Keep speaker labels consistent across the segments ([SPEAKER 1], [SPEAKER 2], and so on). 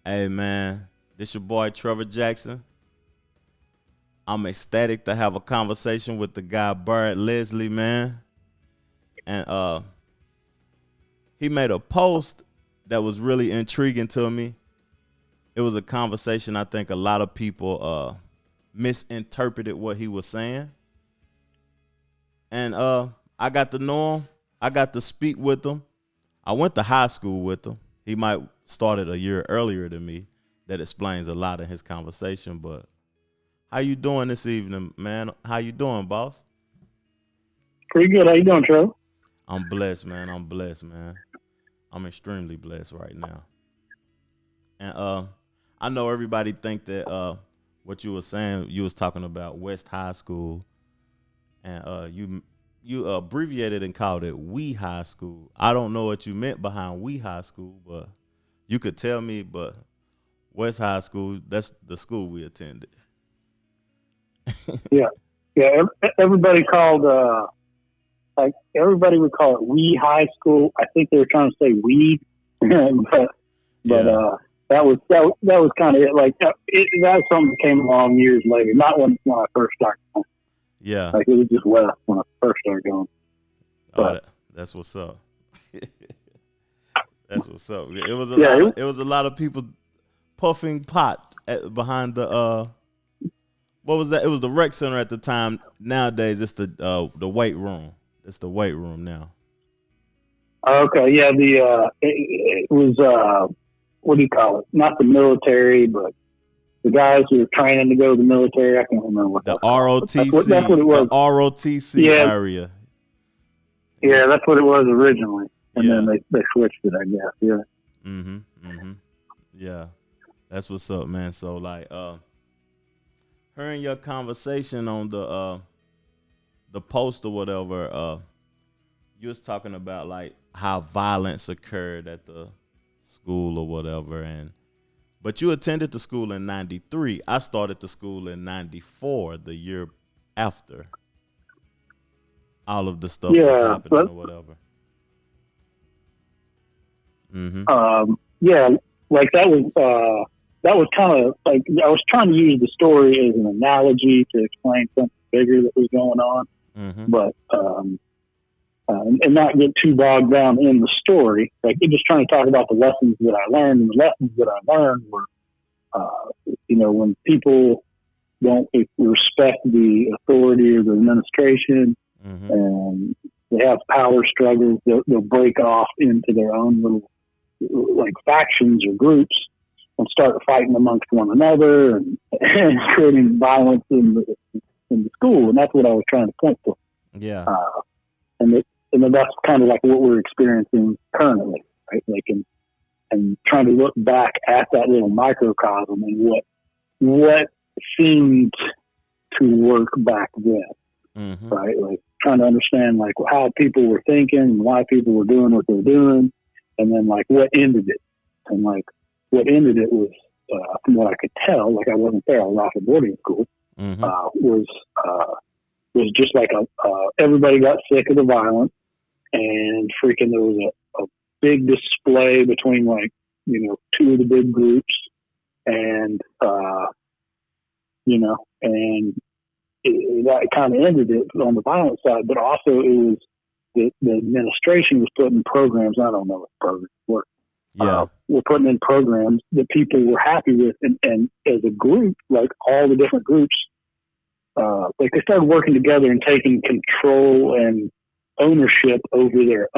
[SPEAKER 1] Hey man, this your boy Trevor Jackson. I'm ecstatic to have a conversation with the guy Barrett Leslie, man. And he made a post that was really intriguing to me. It was a conversation I think a lot of people misinterpreted what he was saying. And I got to know him. I got to speak with him. I went to high school with him. He might started a year earlier than me. That explains a lot in his conversation. But how you doing this evening, man? How you doing, boss?
[SPEAKER 2] Pretty good. How you doing, Trevor?
[SPEAKER 1] I'm blessed, man. I'm blessed, man. I'm extremely blessed right now. And I know everybody think that what you were saying, you was talking about West High School, and you abbreviated and called it We High School. I don't know what you meant behind We High School, but you could tell me. But West High School, that's the school we attended.
[SPEAKER 2] Yeah, yeah. Everybody called everybody would call it We High School. I think they were trying to say weed, but
[SPEAKER 1] Yeah,
[SPEAKER 2] that was kind of it. Like that was something that came along years later. Not when I first started.
[SPEAKER 1] yeah.
[SPEAKER 2] Like it was just West when I first started going.
[SPEAKER 1] Oh,
[SPEAKER 2] But
[SPEAKER 1] that's what's up. That's what's up. It was a
[SPEAKER 2] yeah,
[SPEAKER 1] lot of people puffing pot behind the what was that? It was the rec center at the time. Nowadays, it's the weight room. It's the weight room now.
[SPEAKER 2] okay. Yeah, it was what do you call it? Not the military, but the guys who were training to go to the military. I can't remember what
[SPEAKER 1] The
[SPEAKER 2] that's called. But that's what
[SPEAKER 1] ROTC,
[SPEAKER 2] it
[SPEAKER 1] the
[SPEAKER 2] was.
[SPEAKER 1] ROTC
[SPEAKER 2] Yeah,
[SPEAKER 1] area.
[SPEAKER 2] yeah,
[SPEAKER 1] Yeah,
[SPEAKER 2] that's what it was originally, and then
[SPEAKER 1] yeah.
[SPEAKER 2] they switched it, I guess. Yeah,
[SPEAKER 1] Mhm, mhm. Yeah, that's what's up, man. So like, hearing your conversation on the post or whatever, you was talking about like how violence occurred at the school or whatever, and but you attended the school in '93. I started the school in '94, the year after all of the stuff was
[SPEAKER 2] yeah,
[SPEAKER 1] happening
[SPEAKER 2] but
[SPEAKER 1] or whatever. Mm-hmm.
[SPEAKER 2] yeah, like that was kind of like I was trying to use the story as an analogy to explain something bigger that was going on,
[SPEAKER 1] Mm-hmm.
[SPEAKER 2] but and not get too bogged down in the story. Like you're just trying to talk about the lessons that I learned, and the lessons that I learned were, when people don't respect the authority or the administration,
[SPEAKER 1] Mm-hmm.
[SPEAKER 2] and they have power struggles, they'll break off into their own little like factions or groups and start fighting amongst one another and creating violence in the school. And that's what I was trying to point to.
[SPEAKER 1] Yeah.
[SPEAKER 2] Uh, and it, and then that's kind of like what we're experiencing currently, right? Like, and trying to look back at that little microcosm and what seemed to work back then,
[SPEAKER 1] Mm-hmm.
[SPEAKER 2] right? Like trying to understand like how people were thinking and why people were doing what they're doing, and then like what ended it, and like what ended it was, from what I could tell, like I wasn't there, I was off at boarding school,
[SPEAKER 1] Mm-hmm.
[SPEAKER 2] uh, was uh, was just like everybody got sick of the violence, and freaking there was a big display between like two of the big groups, and and that kind of ended it on the violent side, but also it was the administration was putting programs. I don't know what programs were.
[SPEAKER 1] Yeah.
[SPEAKER 2] We're putting in programs that people were happy with, and as a group, like all the different groups, like they started working together and taking control and ownership over their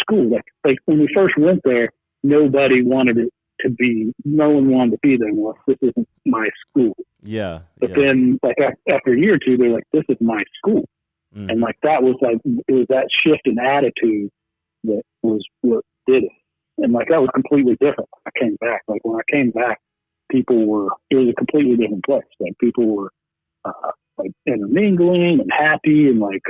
[SPEAKER 2] school. Like when we first went there, nobody wanted it to be. No one wanted to be there. Well, this isn't my school.
[SPEAKER 1] Yeah.
[SPEAKER 2] But
[SPEAKER 1] Yeah.
[SPEAKER 2] then, like after a year or two, they're like, "This is my school," and
[SPEAKER 1] Mm-hmm.
[SPEAKER 2] like that was like it was that shift in attitude that was what did it. And like that was completely different. I came back. Like when I came back, people were it was a completely different place. Like people were like intermingling and happy, and like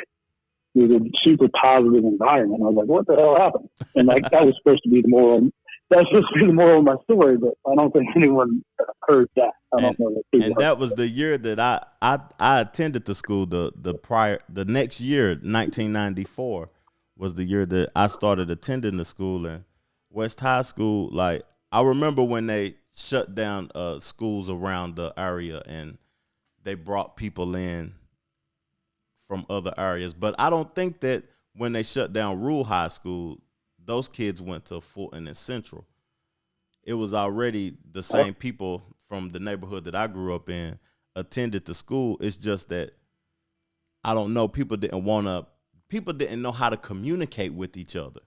[SPEAKER 2] it was a super positive environment. And I was like, "What the hell happened?" And like that was supposed to be the moral. That was supposed to be the moral of my story, but I don't think anyone heard that. I
[SPEAKER 1] and
[SPEAKER 2] don't know that people
[SPEAKER 1] and
[SPEAKER 2] heard
[SPEAKER 1] that was
[SPEAKER 2] that.
[SPEAKER 1] the year that I attended the school. The next year, 1994, was the year that I started attending the school. And West High School, like I remember when they shut down schools around the area and they brought people in from other areas. But I don't think that when they shut down rural high school, those kids went to Fulton and Central. It was already the
[SPEAKER 2] Oh,
[SPEAKER 1] same people from the neighborhood that I grew up in attended the school. It's just that I don't know. People didn't know how to communicate with each other.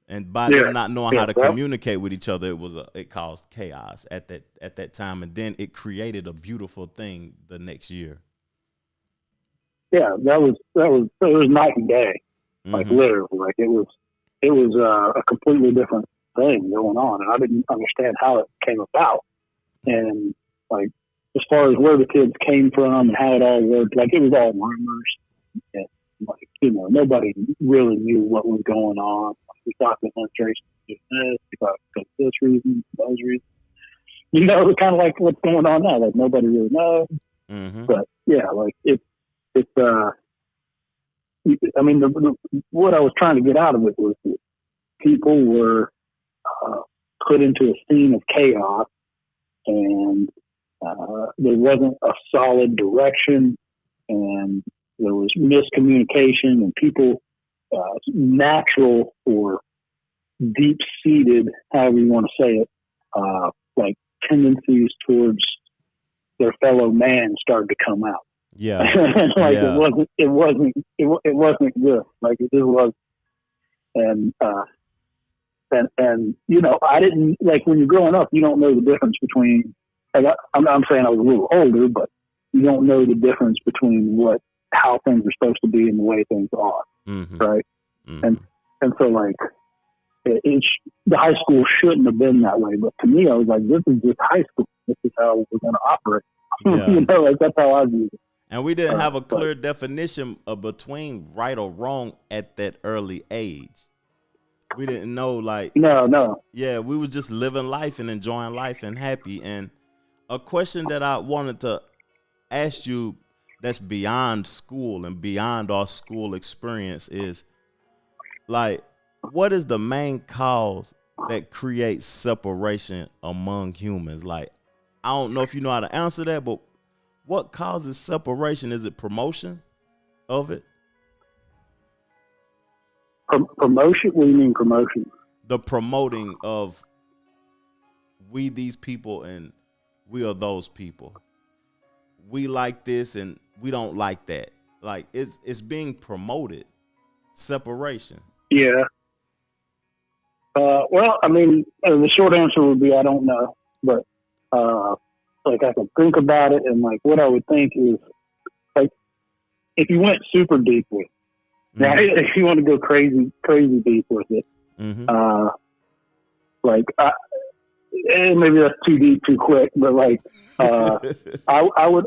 [SPEAKER 1] And by
[SPEAKER 2] yeah,
[SPEAKER 1] them not knowing how
[SPEAKER 2] yeah.
[SPEAKER 1] to communicate with each other, it caused chaos at that time. And then it created a beautiful thing the next year.
[SPEAKER 2] It was night and day, like
[SPEAKER 1] Mm-hmm.
[SPEAKER 2] literally, like it was a completely different thing going on, and I didn't understand how it came about, and like as far as where the kids came from and how it all worked, like it was all rumors, and like nobody really knew what was going on. Like, we thought the administration was doing this, we thought because of this reason, those reasons, kind of like what's going on now. Like nobody really knows,
[SPEAKER 1] Mm-hmm.
[SPEAKER 2] but yeah, like it's I mean, what I was trying to get out of it was that people were uh, put into a scene of chaos, and there wasn't a solid direction, and there was miscommunication, and people, natural or deep seated, however you want to say it, like tendencies towards their fellow man started to come out.
[SPEAKER 1] Yeah.
[SPEAKER 2] Like
[SPEAKER 1] Yeah.
[SPEAKER 2] it wasn't good. Like it just was, and I didn't like when you're growing up, you don't know the difference between. Like I'm saying I was a little older, but you don't know the difference between how things are supposed to be and the way things are,
[SPEAKER 1] Mm-hmm.
[SPEAKER 2] right?
[SPEAKER 1] Mm-hmm.
[SPEAKER 2] And so like the high school shouldn't have been that way, but to me, I was like, this is just high school. This is how we're going to operate.
[SPEAKER 1] Yeah.
[SPEAKER 2] Like that's how I view it.
[SPEAKER 1] And we didn't have a
[SPEAKER 2] But
[SPEAKER 1] clear definition of between right or wrong at that early age. We didn't know, like,
[SPEAKER 2] no,
[SPEAKER 1] yeah, we was just living life and enjoying life and happy. And a question that I wanted to ask you that's beyond school and beyond our school experience is like, what is the main cause that creates separation among humans? Like, I don't know if you know how to answer that, but what causes separation? Is it promotion of it?
[SPEAKER 2] promotion. What do you mean promotion?
[SPEAKER 1] The promoting of we these people and we are those people. We like this and we don't like that. Like it's being promoted. Separation.
[SPEAKER 2] Yeah. Well, I mean, the short answer would be I don't know, but like I could think about it, and like what I would think is like if you went super deep with it, right?
[SPEAKER 1] Mm-hmm.
[SPEAKER 2] If you want to go crazy deep with it,
[SPEAKER 1] Mm-hmm.
[SPEAKER 2] like and maybe that's too deep too quick, but like I would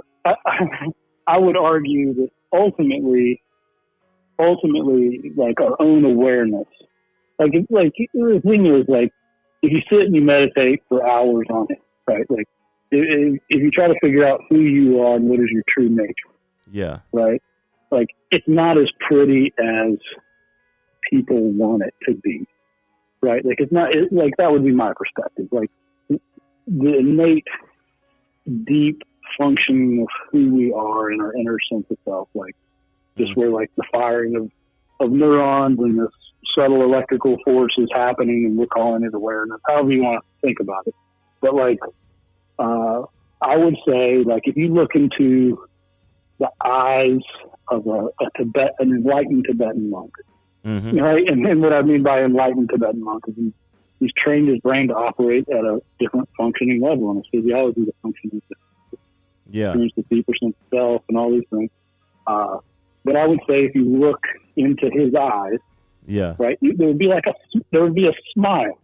[SPEAKER 2] I would argue that ultimately like our own awareness. Like the thing is like if you sit and you meditate for hours on it, right? Like if you try to figure out who you are and what is your true nature,
[SPEAKER 1] Yeah.
[SPEAKER 2] right? Like it's not as pretty as people want it to be, right? Like it's not like that would be my perspective. Like the innate, deep functioning of who we are in our inner sense of self, like just where like the firing of neurons and this subtle electrical force is happening, and we're calling it awareness, however you want to think about it. But like, I would say, like, if you look into the eyes of an enlightened Tibetan monk,
[SPEAKER 1] Mm-hmm.
[SPEAKER 2] right? And what I mean by enlightened Tibetan monk is he's trained his brain to operate at a different functioning level, and his physiology to function at
[SPEAKER 1] Yeah.
[SPEAKER 2] experience the deeper sense of self and all these things. But I would say if you look into his eyes,
[SPEAKER 1] Yeah.
[SPEAKER 2] right, there would be a smile,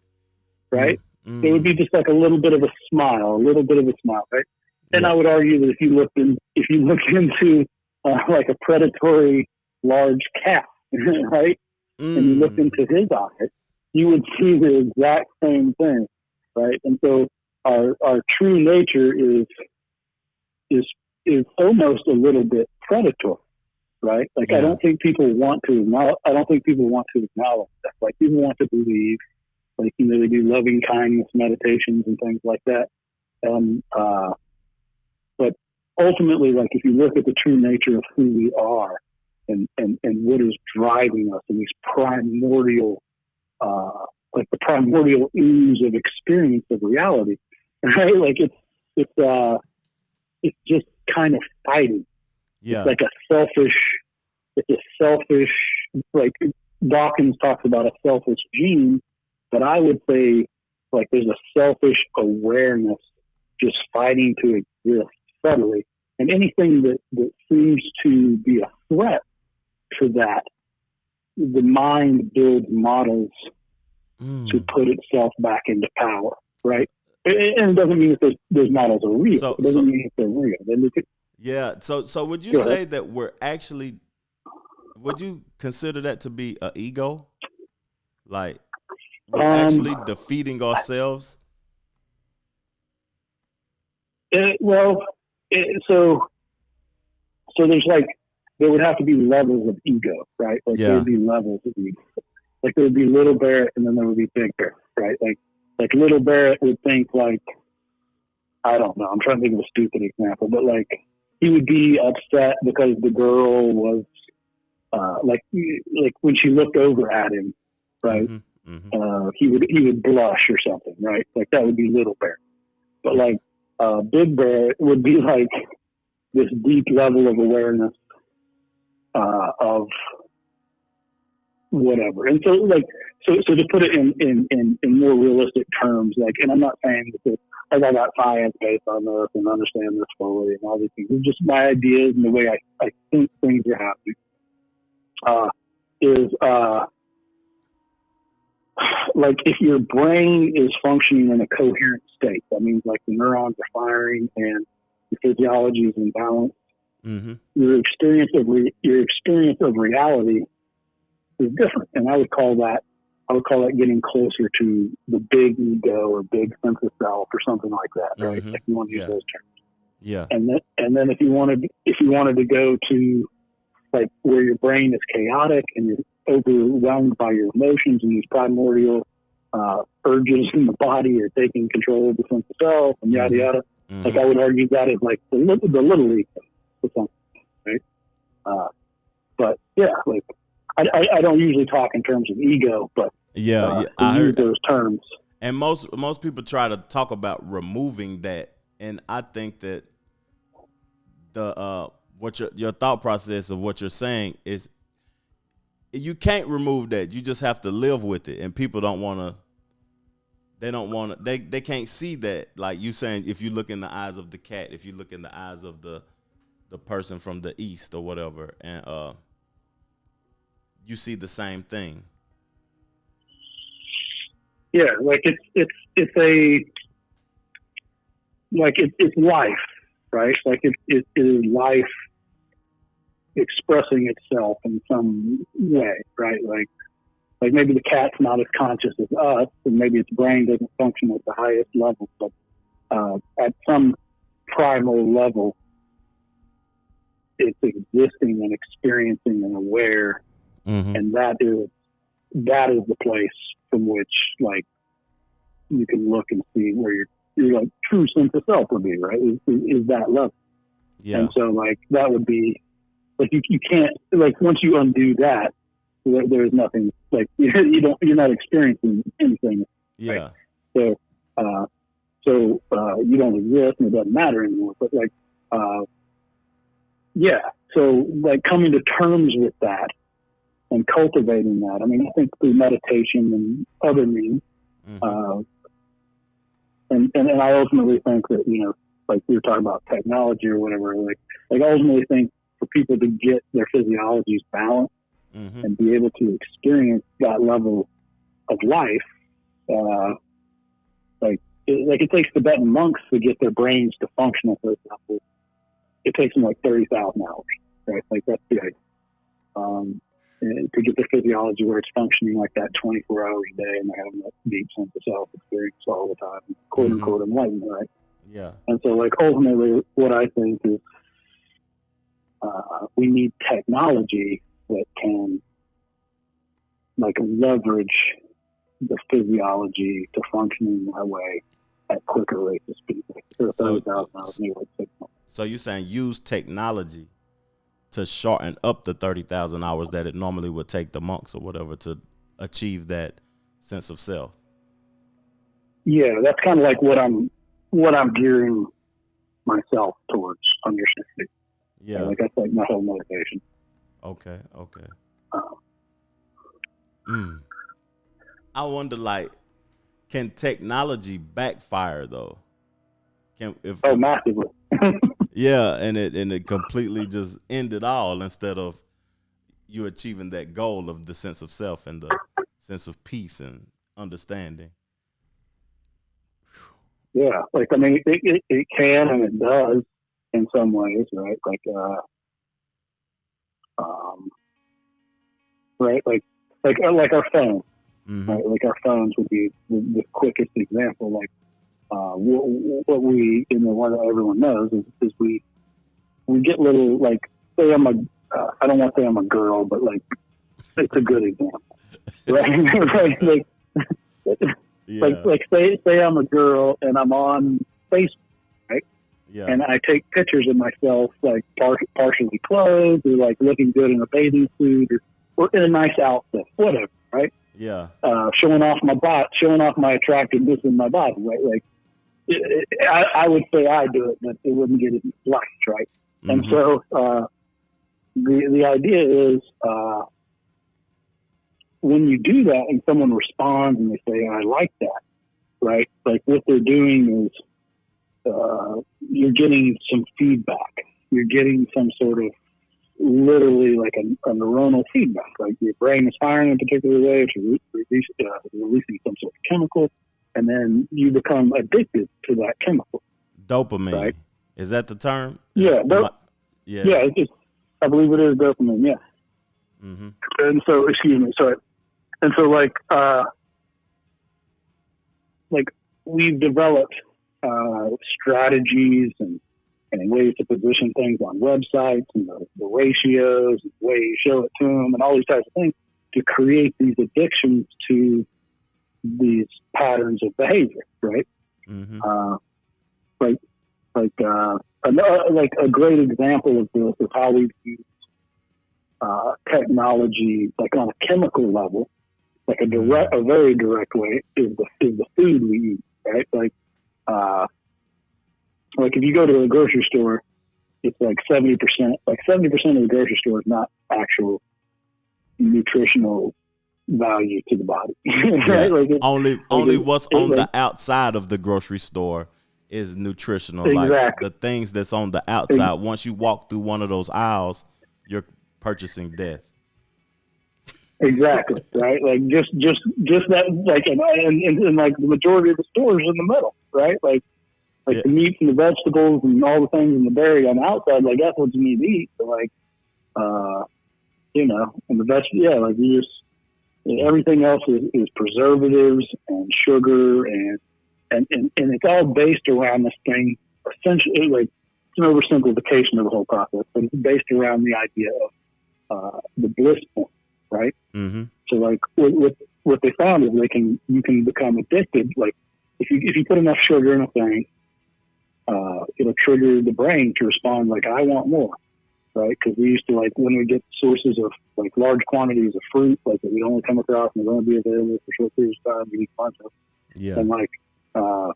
[SPEAKER 2] right?
[SPEAKER 1] Mm-hmm.
[SPEAKER 2] There would be just like a little bit of a smile, right? And
[SPEAKER 1] Yeah.
[SPEAKER 2] I would argue that if you look into like a predatory large cat, right, and you look into his eyes, you would see the exact same thing, right? And so our true nature is almost a little bit predatory, right? Like
[SPEAKER 1] Yeah.
[SPEAKER 2] I don't think people want to acknowledge that. Like people want to believe Like, they do loving kindness meditations and things like that. And, but ultimately, like, if you look at the true nature of who we are and what is driving us and these primordial, like the primordial ooze of experience of reality, right? Like it's just kind of fighting.
[SPEAKER 1] Yeah.
[SPEAKER 2] It's like it's a selfish, like Dawkins talks about a selfish gene, but I would say like there's a selfish awareness just fighting to exist subtly. And anything that seems to be a threat to that, the mind builds models to put itself back into power, right? And it doesn't mean that those models are real.
[SPEAKER 1] So,
[SPEAKER 2] It doesn't mean that they're real.
[SPEAKER 1] yeah. So would you say that we're actually, would you consider that to be an ego? Like we're actually defeating ourselves?
[SPEAKER 2] So there's like, there would have to be levels of ego, right? Like there would be levels of ego. Like there would be little Barrett and then there would be big Barrett, right? Like little Barrett would think like, I don't know, I'm trying to think of a stupid example, but like he would be upset because the girl was like when she looked over at him, right? He would blush or something, right? Like that would be little Barrett. But like big Barrett would be like this deep level of awareness of whatever. And so to put it in more realistic terms, like, and I'm not saying that I got science based on this and understand this fully and all these things. It's just my ideas and the way I think things are happening. Like if your brain is functioning in a coherent state, that means like the neurons are firing and the physiology is in balance. Your experience of reality is different, and I would call that getting closer to the big ego or big sense of self or something like that, right? Like you want to use those terms.
[SPEAKER 1] Yeah.
[SPEAKER 2] And then if you wanted to go to like where your brain is chaotic and you're overwhelmed by your emotions and these primordial urges in the body are taking control of the sense of self and yada yada. Like I would argue that is like the little ego or something, right? But yeah, like I don't usually talk in terms of ego, but I use those terms.
[SPEAKER 1] And most people try to talk about removing that, and I think that the what your thought process of what you're saying is you can't remove that. You just have to live with it, and people don't want to. They don't want to. They can't see that. Like you saying, if you look in the eyes of the cat, if you look in the eyes of the person from the east or whatever, and you see the same thing.
[SPEAKER 2] Yeah, like it's life, right? Like it is life expressing itself in some way, right? Like maybe the cat's not as conscious as us, and maybe its brain doesn't function at the highest level, but at some primal level, it's existing and experiencing and aware, and that is the place from which like you can look and see where your like true sense of self would be, right? Is that level. Yeah. And so like that would be like you can't, like once you undo that, there is nothing, like you're not experiencing anything.
[SPEAKER 1] Yeah.
[SPEAKER 2] Right? So you don't exist and it doesn't matter anymore. But like yeah. So like coming to terms with that and cultivating that. I mean, I think through meditation and other means. And I ultimately think that, like we were talking about technology or whatever, like I ultimately think for people to get their physiologies balanced and be able to experience that level of life, it takes Tibetan monks to get their brains to function at those levels. It takes them like 30,000 hours, right? Like that's the idea. To get their physiology where it's functioning like that 24 hours a day and they're having that deep sense of self experience all the time, quote unquote enlightenment, right?
[SPEAKER 1] Yeah.
[SPEAKER 2] And so like ultimately what I think is we need technology that can like leverage the physiology to function in that way at quicker rates of speed. Like
[SPEAKER 1] So
[SPEAKER 2] 30,000 hours, maybe like 6 months.
[SPEAKER 1] so you're saying use technology to shorten up the 30,000 hours that it normally would take the monks or whatever to achieve that sense of self.
[SPEAKER 2] Yeah, that's kind of like what I'm gearing myself towards understanding.
[SPEAKER 1] Yeah.
[SPEAKER 2] Like that's like my whole motivation.
[SPEAKER 1] Okay. Okay.
[SPEAKER 2] Um,
[SPEAKER 1] I wonder, like, can technology backfire though? Can if
[SPEAKER 2] massively.
[SPEAKER 1] yeah, and it completely just end it all instead of you achieving that goal of the sense of self and the sense of peace and understanding.
[SPEAKER 2] Yeah, like I mean, it can and it does in some ways, right? Like, right, like our phone,
[SPEAKER 1] Mm-hmm.
[SPEAKER 2] right? Like our phones would be the quickest example. Like, what we, what everyone knows is we get little, like, say I don't want to say I'm a girl, but like, it's a good example, right? Right, like,
[SPEAKER 1] Yeah.
[SPEAKER 2] like say I'm a girl and I'm on Facebook, right?
[SPEAKER 1] Yeah.
[SPEAKER 2] And I take pictures of myself, like partially clothed, or like looking good in a bathing suit, or in a nice outfit, whatever, right?
[SPEAKER 1] Yeah.
[SPEAKER 2] Showing off my attractiveness in my body, right? Like, I would say I do it, but it wouldn't get it liked, right?
[SPEAKER 1] Mm-hmm.
[SPEAKER 2] And so the idea is when you do that and someone responds and they say, I like that, right? Like what they're doing is you're getting some feedback. You're getting some sort of literally like a neuronal feedback. Like your brain is firing in a particular way, it's releasing some sort of chemical, and then you become addicted to that chemical.
[SPEAKER 1] Dopamine. Right? Is that the term?
[SPEAKER 2] Yeah. Yeah. I believe it is dopamine. Yeah.
[SPEAKER 1] Mm-hmm.
[SPEAKER 2] And so, excuse me. Sorry. And so, like we've developed strategies and ways to position things on websites and the ratios, and the way you show it to them, and all these types of things to create these addictions to these patterns of behavior, right?
[SPEAKER 1] Mm-hmm.
[SPEAKER 2] Like a great example of this is how we've used technology, like on a chemical level, like a very direct way is the food we eat, right? Like if you go to a grocery store, it's like 70%. Like 70% of the grocery store is not actual nutritional value to the body. Right?
[SPEAKER 1] Like only what's on the outside of the grocery store is nutritional.
[SPEAKER 2] Exactly.
[SPEAKER 1] Like the things that's on the outside. Once you walk through one of those aisles, you're purchasing death.
[SPEAKER 2] Exactly. Right. Like just that. Like and like the majority of the stores in the middle. Right. Like the meats and the vegetables and all the things in the dairy on the outside. Like that's what you need to eat. But like, and the like you just. Everything else is preservatives and sugar and it's all based around this thing. Essentially, like it's an oversimplification of the whole process, but it's based around the idea of the bliss point, right?
[SPEAKER 1] Mm-hmm.
[SPEAKER 2] So, like what they found is you can become addicted. Like if you put enough sugar in a thing, it'll trigger the brain to respond like I want more. Right, because we used to like when we get sources of like large quantities of fruit, like that we only come across and they're going to be available for short periods of time. We need a bunch of, and like, so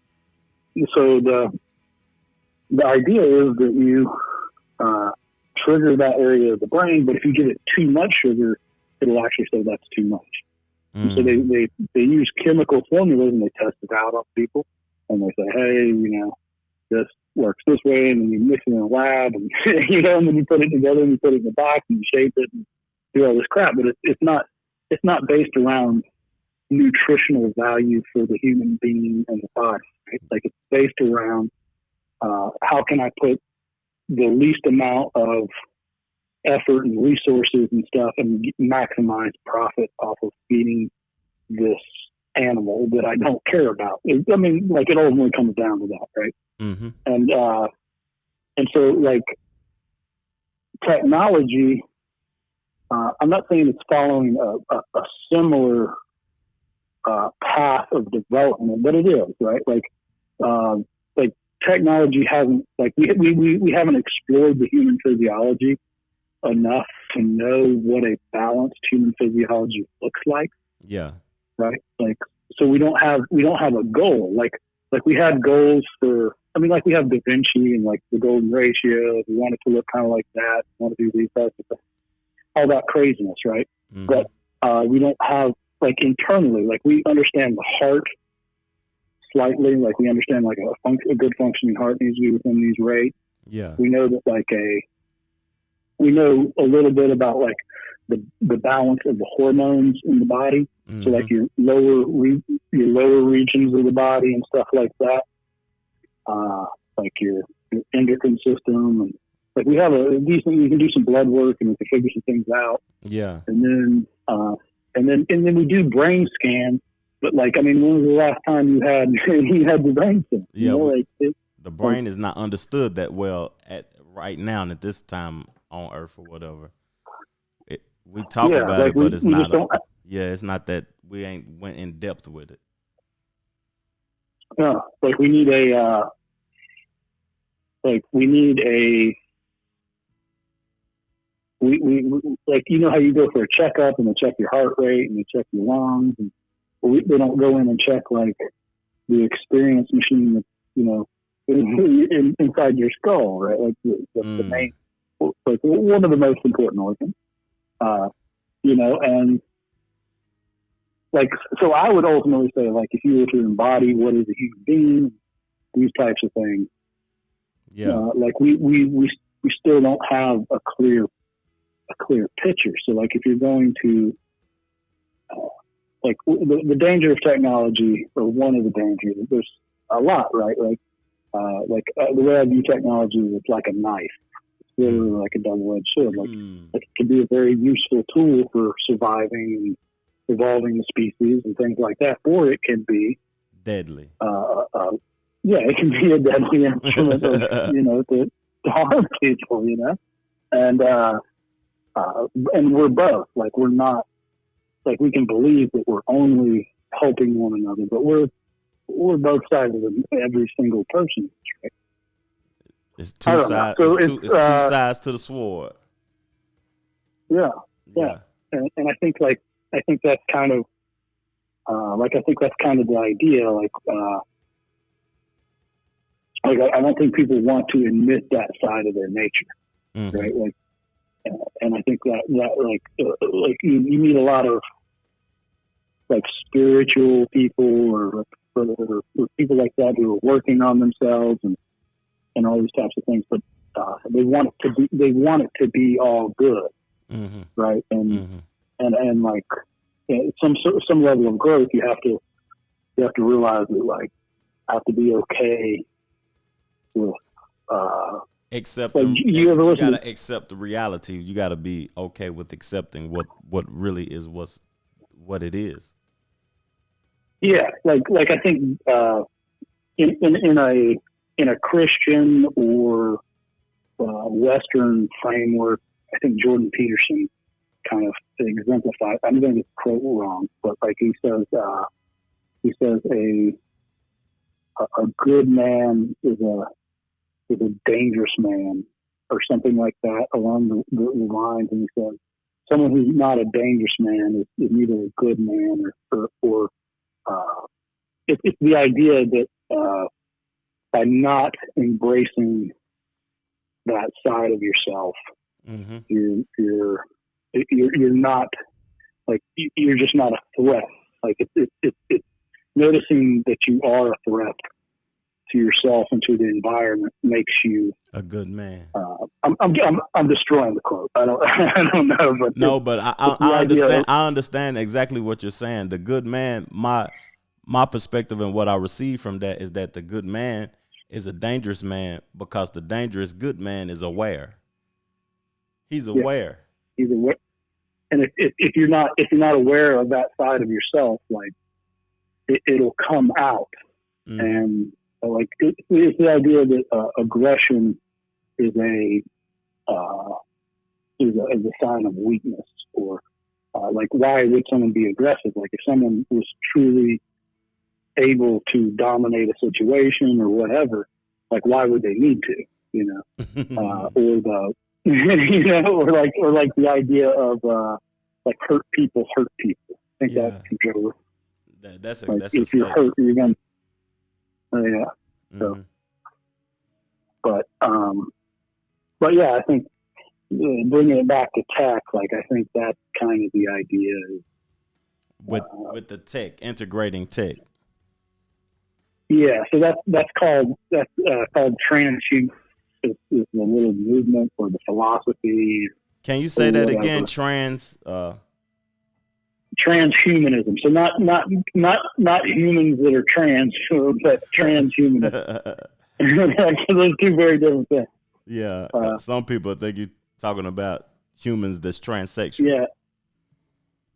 [SPEAKER 2] the idea is that you trigger that area of the brain, but if you give it too much sugar, it'll actually say that's too much. Mm. So they use chemical formulas and they test it out on people, and they say, hey, this works this way, and then you mix it in a lab, and and then you put it together, and you put it in the box, and you shape it, and do all this crap. But it's not based around nutritional value for the human being and the body. Right? Like it's based around how can I put the least amount of effort and resources and stuff, and maximize profit off of feeding this animal that I don't care about. It ultimately comes down to that, right?
[SPEAKER 1] Mm-hmm.
[SPEAKER 2] And so like technology, I'm not saying it's following a similar path of development, but it is right. Like technology hasn't we haven't explored the human physiology enough to know what a balanced human physiology looks like.
[SPEAKER 1] Yeah.
[SPEAKER 2] Right. Like so we don't have a goal. Like we had goals for. I mean, like we have Da Vinci and like the golden ratio. We want it to look kind of like that. We want to do these types of things. All that craziness, right?
[SPEAKER 1] Mm-hmm.
[SPEAKER 2] But we don't have like internally, like we understand the heart slightly, like we understand like a good functioning heart needs to be within these rates.
[SPEAKER 1] Yeah.
[SPEAKER 2] We know that we know a little bit about like the balance of the hormones in the body. Mm-hmm. So like your lower regions of the body and stuff like that. Like your endocrine system, and like we have a decent. We can do some blood work and we can figure some things out.
[SPEAKER 1] Yeah.
[SPEAKER 2] And then we do brain scans. But like, I mean, when was the last time you had the brain scan?
[SPEAKER 1] Yeah.
[SPEAKER 2] You know,
[SPEAKER 1] the brain is not understood that well right now and at this time on Earth or whatever. We talk about it, but it's not. It's not that we ain't went in depth with it.
[SPEAKER 2] No, like we need a like, you know how you go for a checkup and they check your heart rate and they check your lungs, and they don't go in and check like the experience machine that, you know, inside your skull, right? Like the main, like one of the most important organs, you know, and like, so I would ultimately say, like, if you were to embody what is a human being, these types of things, like we still don't have a clear picture. So like, if you're going to, like the danger of technology, or one of the dangers, there's a lot, right? Like the way I view technology is it's like a knife. It's literally like a double-edged sword. Like it can be a very useful tool for surviving and evolving the species and things like that, or it can be
[SPEAKER 1] deadly.
[SPEAKER 2] It can be a deadly instrument of, you know, to harm people, you know, and we're both, like, we're not, like, we can believe that we're only helping one another, but we're both sides of every single person, right?
[SPEAKER 1] It's two sides. So it's two sides to the sword.
[SPEAKER 2] Yeah. And I think that's kind of the idea. I don't think people want to admit that side of their nature, right? Like, and I think that like you meet a lot of like spiritual people or people like that who are working on themselves and all these types of things, but they want it to be all good, right? And like some level of growth, you have to realize that, like, I have to be okay with
[SPEAKER 1] accepting. You gotta accept the reality. You gotta be okay with accepting what really is what it is.
[SPEAKER 2] Yeah, like I think in a Christian or Western framework, I think Jordan Peterson kind of exemplifies. I'm going to quote wrong, but like he says a good man is a dangerous man, or something like that along the lines. And he says someone who's not a dangerous man is neither a good man or it's the idea that by not embracing that side of yourself, you're not, like, you're just not a threat. Like it's noticing that you are a threat to yourself and to the environment makes you
[SPEAKER 1] a good man.
[SPEAKER 2] I'm destroying the quote. I don't know, but
[SPEAKER 1] no, but I understand. I understand exactly what you're saying. The good man, my perspective and what I receive from that is that the good man is a dangerous man because the dangerous good man is aware. He's aware.
[SPEAKER 2] Yeah, he's aware. And if you're not aware of that side of yourself, like it'll come out. And like it's the idea that aggression is a sign of weakness, or Like, why would someone be aggressive? Like, if someone was truly able to dominate a situation or whatever, like, why would they need to? You know, or the or like the idea of like hurt people hurt people. I think that's from Trevor.
[SPEAKER 1] That's
[SPEAKER 2] like,
[SPEAKER 1] that's a
[SPEAKER 2] if you're
[SPEAKER 1] statement.
[SPEAKER 2] hurt, you're gonna yeah.
[SPEAKER 1] Mm-hmm.
[SPEAKER 2] So, but yeah, I think bringing it back to tech, like I think that's kind of the idea.
[SPEAKER 1] With the tech, integrating tech.
[SPEAKER 2] Yeah, so that's called transhumanism. Is the little movement or the philosophy.
[SPEAKER 1] Can you say that
[SPEAKER 2] whatever.
[SPEAKER 1] again?
[SPEAKER 2] Transhumanism. So not humans that are trans, but transhumanism. Those two very different things.
[SPEAKER 1] Yeah, some people think you're talking about humans that's transsexual.
[SPEAKER 2] Yeah,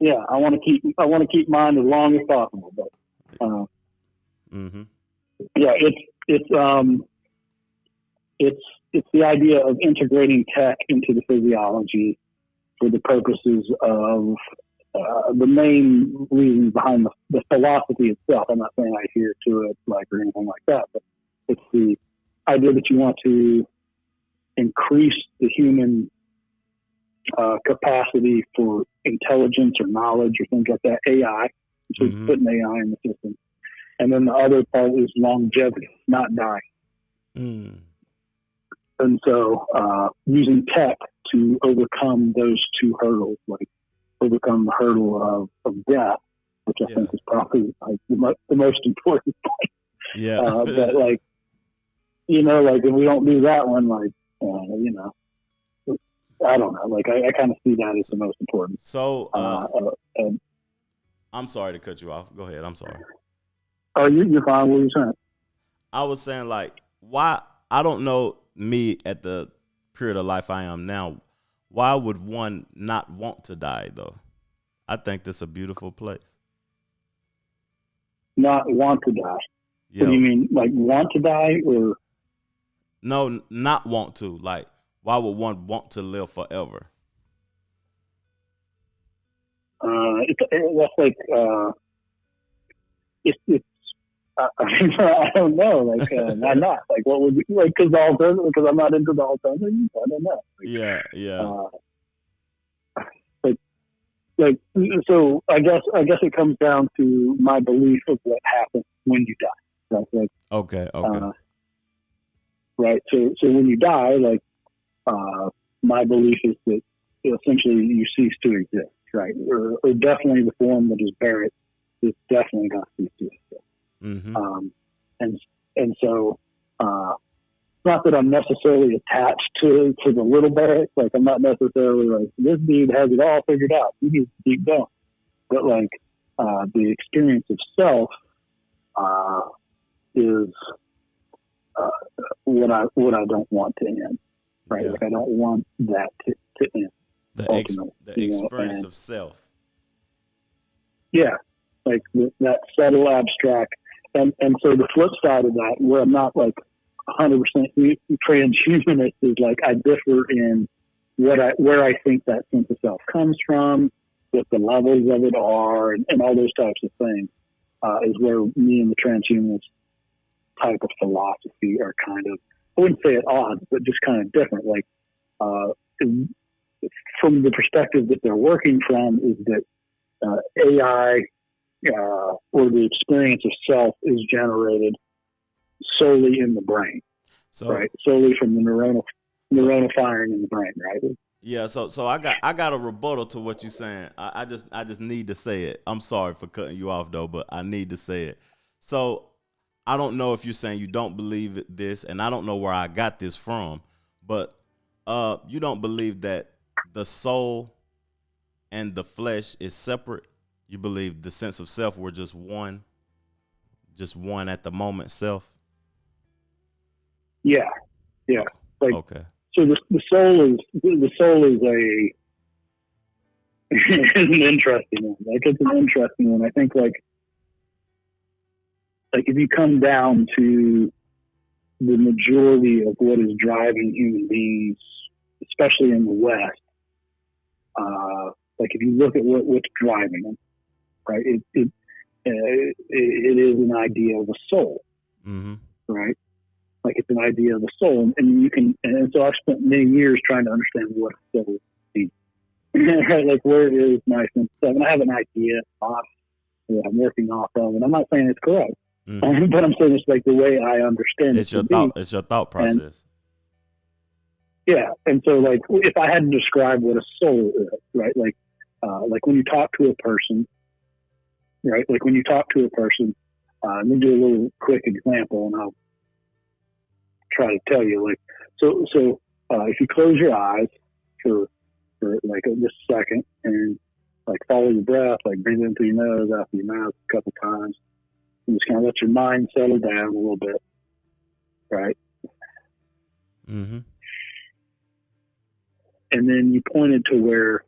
[SPEAKER 2] yeah. I want to keep mine as long as possible, but yeah, it's the idea of integrating tech into the physiology for the purposes of the main reason behind the philosophy itself. I'm not saying I adhere to it like or anything like that, but it's the idea that you want to increase the human capacity for intelligence or knowledge or things like that. AI, so putting AI in the system, and then the other part is longevity, not dying. And so using tech to overcome those two hurdles, like overcome the hurdle of death, which I think is probably like the most important point.
[SPEAKER 1] Yeah.
[SPEAKER 2] But like, like if we don't do that one, like, I don't know. Like I kind of see that as the most important.
[SPEAKER 1] So I'm sorry to cut you off. Go ahead. I'm sorry.
[SPEAKER 2] Oh, you're fine. What are you saying?
[SPEAKER 1] I was saying, like, why, I don't know, me at the period of life I am now, why would one not want to die, though? I think this is a beautiful place.
[SPEAKER 2] Not want to die?
[SPEAKER 1] Yeah.
[SPEAKER 2] What do you mean, like want to die or?
[SPEAKER 1] No, not want to. Like, why would one want to live forever?
[SPEAKER 2] That's like, it's I don't know. Like, why not? Like, what would be, like, because I'm not into the alternative. I don't know. Like,
[SPEAKER 1] yeah.
[SPEAKER 2] Like, so I guess it comes down to my belief of what happens when you die. Right? Like,
[SPEAKER 1] okay.
[SPEAKER 2] Right. So when you die, like, my belief is that essentially you cease to exist. Right. Or definitely the form that is buried is definitely going to cease to exist. And so, not that I'm necessarily attached to the little barracks. Like, I'm not necessarily like, this dude has it all figured out, he needs to keep going. But like, the experience of self, is, what I don't want to end. Right. Like, I don't want that to end.
[SPEAKER 1] The experience of self.
[SPEAKER 2] Yeah. Like that subtle abstract. And so the flip side of that, where I'm not like 100% transhumanist, is like I differ in where I think that sense of self comes from, what the levels of it are, and all those types of things, is where me and the transhumanist type of philosophy are kind of, I wouldn't say at odds, but just kind of different. Like, from the perspective that they're working from, is that AI, or the experience of self, is generated solely in the brain, right? Solely from the neuronal firing in the brain, right?
[SPEAKER 1] Yeah. So I got a rebuttal to what you're saying. I just need to say it. I'm sorry for cutting you off though, but I need to say it. So I don't know if you're saying you don't believe this, and I don't know where I got this from, but you don't believe that the soul and the flesh is separate. You believe the sense of self were just one at the moment self.
[SPEAKER 2] Yeah. Like,
[SPEAKER 1] okay.
[SPEAKER 2] So the soul is a is an interesting one. Like, it's an interesting one. I think like if you come down to the majority of what is driving human beings, especially in the West, like if you look at what's driving them, right? It is an idea of a soul,
[SPEAKER 1] Mm-hmm.
[SPEAKER 2] right? Like it's an idea of a soul, and you can. And so I've spent many years trying to understand what a soul is, right? Like where is my sense of self? And I have an idea that I'm working off of, and I'm not saying it's correct,
[SPEAKER 1] Mm-hmm.
[SPEAKER 2] but I'm saying it's like the way I understand it
[SPEAKER 1] It's
[SPEAKER 2] to
[SPEAKER 1] your
[SPEAKER 2] be.
[SPEAKER 1] thought. It's your thought
[SPEAKER 2] And
[SPEAKER 1] process.
[SPEAKER 2] yeah, and so like if I had to describe what a soul is, right? Like when you talk to a person, right? Like when you talk to a person, let me do a little quick example, and I'll try to tell you. Like so, if you close your eyes for like just a second and like follow your breath, like breathe in through your nose, out through your mouth a couple times, and just kind of let your mind settle down a little bit, right?
[SPEAKER 1] Mm-hmm.
[SPEAKER 2] And then you pointed to where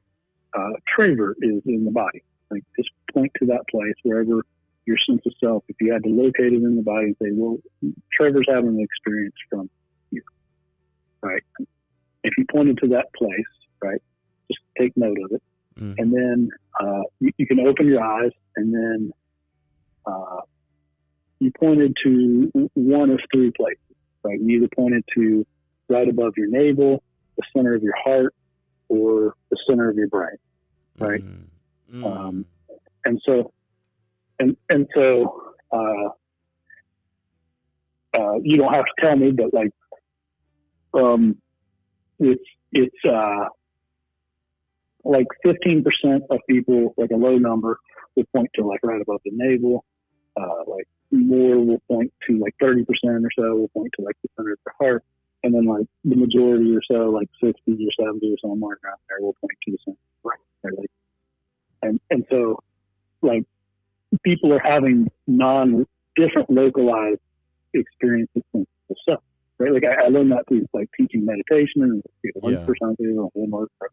[SPEAKER 2] Trevor is in the body. Like just point to that place wherever your sense of self, if you had to locate it in the body and say, well, Trevor's having an experience from you, right? If you pointed to that place, right, just take note of it.
[SPEAKER 1] Mm-hmm.
[SPEAKER 2] And then you can open your eyes, and then you pointed to one of three places, right? You either pointed to right above your navel, the center of your heart, or the center of your brain, right?
[SPEAKER 1] Mm-hmm.
[SPEAKER 2] And so you don't have to tell me, but like it's like 15% of people, like a low number, will point to like right above the navel. Like more will point to like 30% or so will point to like the center of the heart, and then like the majority or so, like 60 or 70 or somewhere around there, will point to the center. Right. Like, and so like people are having different localized experiences of self. Right. Like I learned that through like teaching meditation, and one
[SPEAKER 1] Yeah.
[SPEAKER 2] for some people, and one for,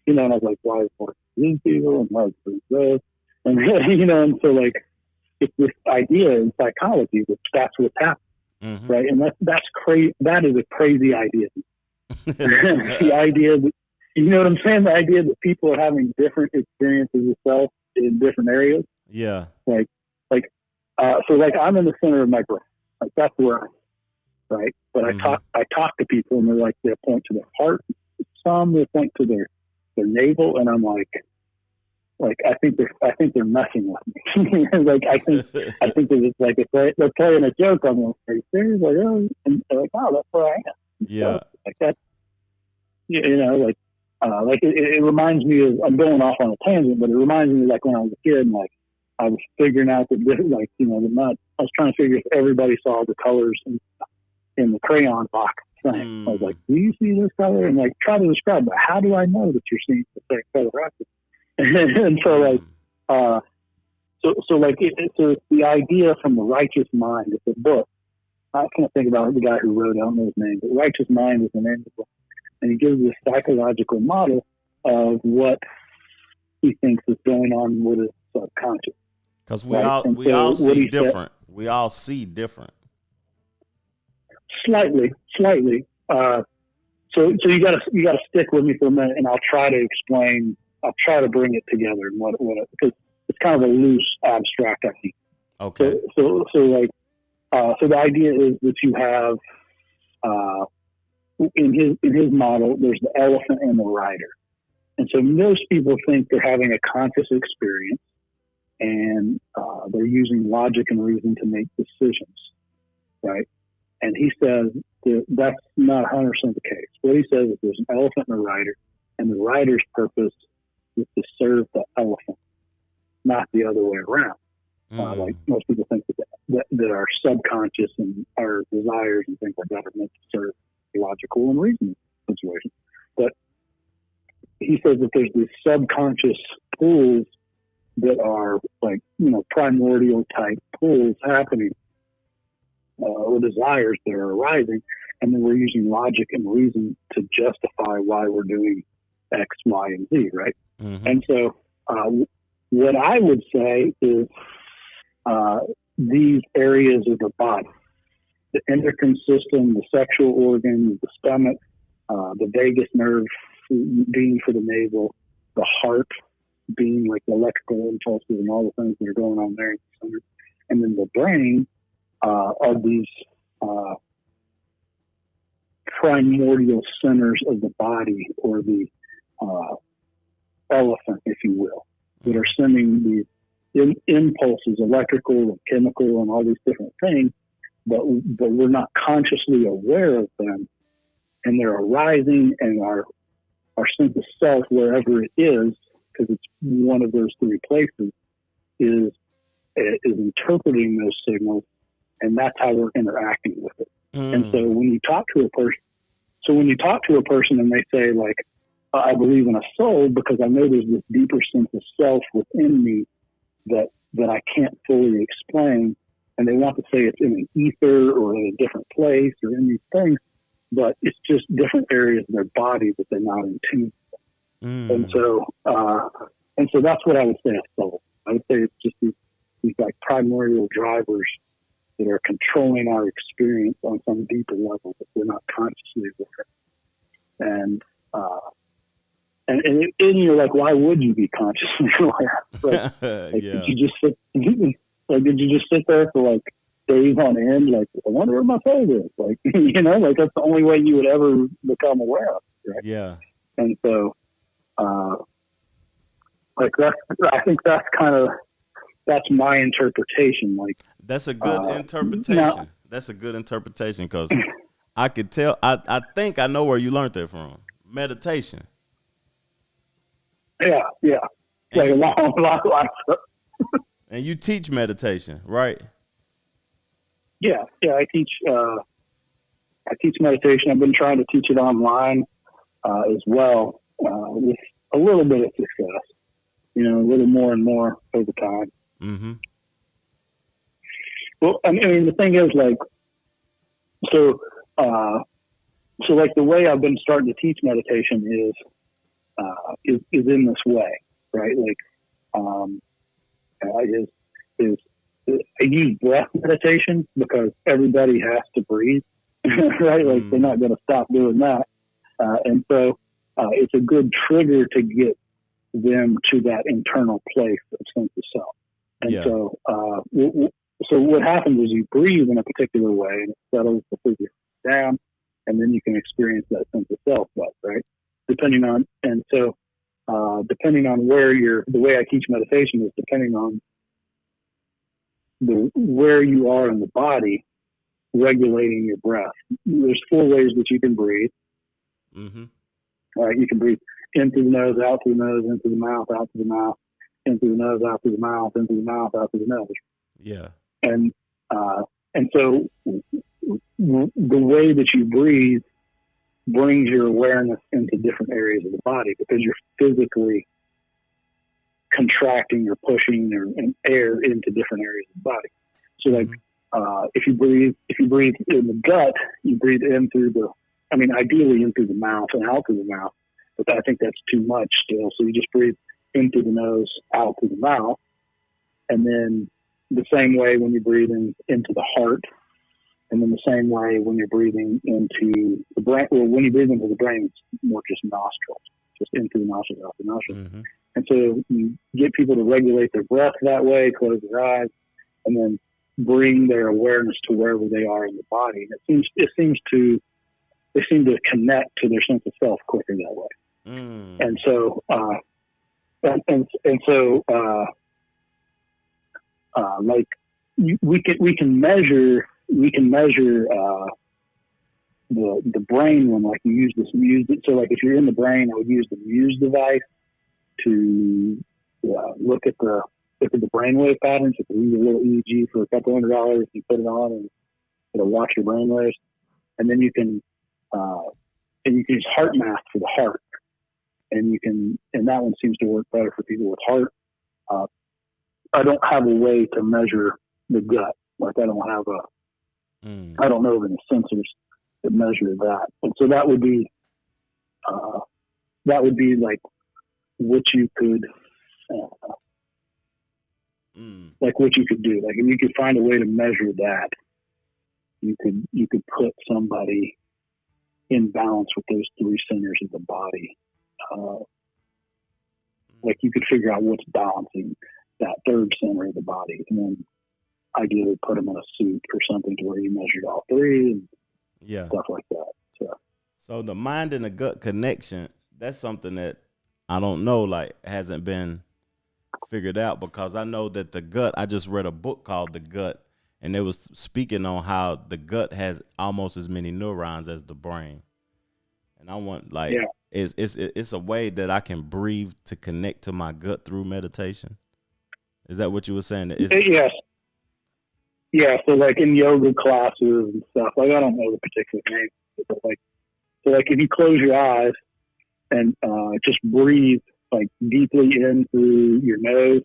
[SPEAKER 2] and I was like, why is it for these people and why is it for those? And and so like it's this idea in psychology that that's what's happening.
[SPEAKER 1] Mm-hmm.
[SPEAKER 2] Right. And that's crazy. That is a crazy idea. The idea that, you know what I'm saying? The idea that people are having different experiences of self in different areas.
[SPEAKER 1] Yeah.
[SPEAKER 2] So like I'm in the center of my brain. Like that's where I'm, right? But
[SPEAKER 1] Mm-hmm.
[SPEAKER 2] I talk to people, and they're like, they'll point to their heart. Some will point to their navel, and I'm like I think they're messing with me. Like I think it's like they're playing a joke on me. Are you serious? Like, oh, and they're like, oh, that's where I am.
[SPEAKER 1] Yeah.
[SPEAKER 2] So, like that, like it reminds me of, I'm going off on a tangent, but it reminds me of like when I was a kid, and like I was figuring out that like I was trying to figure if everybody saw the colors in the crayon box thing. I was like, do you see this color? And like try to describe it. How do I know that you're seeing the same color? And so like so it's the idea from the Righteous Mind. It's a book. I can't think about the guy who wrote it. I don't know his name, but Righteous Mind is the name of the book. And he gives this psychological model of what he thinks is going on with his subconscious.
[SPEAKER 1] Because
[SPEAKER 2] we
[SPEAKER 1] all see different. We all see different.
[SPEAKER 2] Slightly. So you gotta stick with me for a minute, and I'll try to explain. I'll try to bring it together and what because it's kind of a loose, abstract idea.
[SPEAKER 1] Okay.
[SPEAKER 2] So the idea is that you have in his model, there's the elephant and the rider, and so most people think they're having a conscious experience, and they're using logic and reason to make decisions, right? And he says that that's not 100% the case. What he says is there's an elephant and a rider, and the rider's purpose is to serve the elephant, not the other way around. Like most people think that our subconscious and our desires and things like that are meant to serve logical and reasoning situations. But he says that there's these subconscious pulls that are like, primordial type pulls happening, or desires that are arising, and then we're using logic and reason to justify why we're doing X, Y, and Z, right?
[SPEAKER 1] Mm-hmm.
[SPEAKER 2] And so what I would say is these areas of the body, the endocrine system, the sexual organs, the stomach, the vagus nerve being for the navel, the heart, being, like the electrical impulses and all the things that are going on there in the center. And then the brain are these primordial centers of the body, or the elephant, if you will, that are sending these impulses, electrical and chemical and all these different things, but we're not consciously aware of them, and they're arising, and our sense of self, wherever it is, because it's one of those three places, is interpreting those signals, and that's how we're interacting with it. And so when you talk to a person, and they say, like, I believe in a soul because I know there's this deeper sense of self within me that I can't fully explain, and they want to say it's in an ether or in a different place or in these things, but it's just different areas of their body that they're not in tune. And so that's what I would say a soul. I would say it's just these like primordial drivers that are controlling our experience on some deeper level that we're not consciously aware. And you're like, why would you be consciously aware? Like,
[SPEAKER 1] Yeah.
[SPEAKER 2] did you just sit there for like days on end? Like, I wonder where my soul is. Like, like that's the only way you would ever become aware of it, right?
[SPEAKER 1] Yeah.
[SPEAKER 2] And so, like I think that's my interpretation. Like,
[SPEAKER 1] That's a good interpretation.
[SPEAKER 2] Now,
[SPEAKER 1] That's a good interpretation, because I could tell. I think I know where you learned that from. Meditation.
[SPEAKER 2] yeah,
[SPEAKER 1] And
[SPEAKER 2] like
[SPEAKER 1] you,
[SPEAKER 2] a lot.
[SPEAKER 1] and you teach meditation, right?
[SPEAKER 2] Yeah. I teach meditation. I've been trying to teach it online as well, with a little bit of success. A little more and more over time.
[SPEAKER 1] Mm-hmm.
[SPEAKER 2] Well, I mean, the thing is, like, so like the way I've been starting to teach meditation is in this way, right? Like, is I use breath meditation because everybody has to breathe, right? Like, they're not going to stop doing that, and so it's a good trigger to get them to that internal place of sense of self. And
[SPEAKER 1] Yeah.
[SPEAKER 2] so what happens is you breathe in a particular way, and it settles the physical down, and then you can experience that sense of self, right? Depending on where the way I teach meditation is depending on where you are in the body, regulating your breath. There's 4 ways that you can breathe.
[SPEAKER 1] Mm-hmm.
[SPEAKER 2] All right, you can breathe in through the nose, out through the nose, into the mouth, out through the mouth, in through the nose, out through the mouth, into the mouth, out through the nose.
[SPEAKER 1] Yeah.
[SPEAKER 2] And so the way that you breathe brings your awareness into different areas of the body, because you're physically contracting or pushing air into different areas of the body. So, like, if you breathe in the gut, you breathe in through ideally in through the mouth and out through the mouth, but I think that's too much still. So you just breathe in through the nose, out through the mouth, and then the same way when you breathe into the heart, and then the same way when you're breathing into the brain. Well, when you breathe into the brain, it's more just nostrils, just in through the nostrils, out the nostrils.
[SPEAKER 1] Mm-hmm.
[SPEAKER 2] And so you get people to regulate their breath that way, close their eyes, and then bring their awareness to wherever they are in the body. And they seem to connect to their sense of self quicker that way. And so, like, we can measure the brain when, like, you use this Muse. So, like, if you're in the brain, I would use the Muse device to look at the brainwave patterns. If you use a little EEG for a couple $100, you put it on and it'll watch your brainwaves, and then you can use heart math for the heart, and that one seems to work better for people with heart. I don't have a way to measure the gut. Like, I don't know of any sensors that measure that, and so that would be like what you could what you could do. Like, if you could find a way to measure that, you could put somebody in balance with those 3 centers of the body. like you could figure out what's balancing that third center of the body, and then ideally put them in a suit or something to where you measured all three and
[SPEAKER 1] Yeah.
[SPEAKER 2] stuff like that. So
[SPEAKER 1] So the mind and the gut connection, that's something that I don't know, like hasn't been figured out because I know that the gut, I just read a book called The Gut, and it was speaking on how the gut has almost as many neurons as the brain. And I want like
[SPEAKER 2] yeah,
[SPEAKER 1] it's a way that I can breathe to connect to my gut through meditation. Is that what you were saying? It's
[SPEAKER 2] yes, yeah. So like in yoga classes and stuff, like I don't know the particular name, but like so like if you close your eyes and just breathe like deeply in through your nose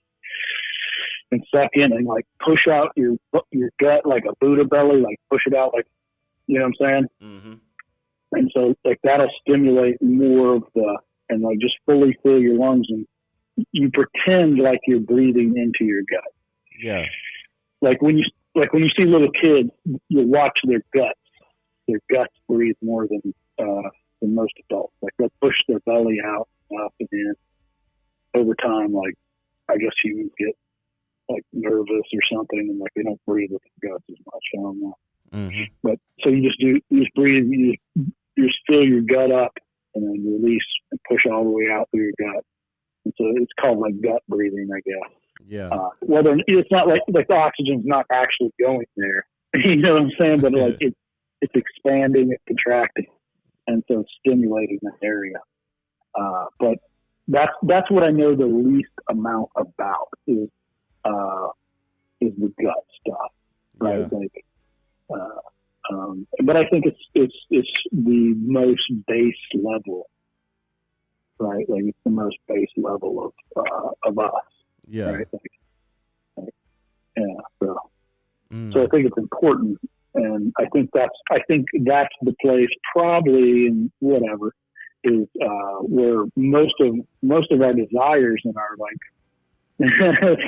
[SPEAKER 2] and suck in and like push out your gut like a Buddha belly, like push it out like you know what I'm saying?
[SPEAKER 1] mm-hmm.
[SPEAKER 2] And so like that'll stimulate more of the and like just fully fill your lungs and you pretend like you're breathing into your gut.
[SPEAKER 1] Yeah.
[SPEAKER 2] Like when you see little kids, you watch their guts. Their guts breathe more than most adults. Like they'll push their belly out and up and in. Over time, like I guess humans get like nervous or something, and like they don't breathe with their guts as much. I don't know.
[SPEAKER 1] Mm-hmm.
[SPEAKER 2] But so you just breathe, you just fill your gut up, and then release and push all the way out through your gut. And so it's called like gut breathing, I guess.
[SPEAKER 1] Yeah.
[SPEAKER 2] Whether it's not like the oxygen's not actually going there, you know what I'm saying? But like it's expanding, it's contracting, and so it's stimulating that area. But that's what I know the least amount about is the gut stuff, right?
[SPEAKER 1] Yeah.
[SPEAKER 2] Like, but I think it's the most base level, right? Like it's the most base level of us,
[SPEAKER 1] Yeah.
[SPEAKER 2] right? Like, yeah. So I
[SPEAKER 1] Mm.
[SPEAKER 2] think it's important, and I think that's the place probably in whatever is where most of our desires and our like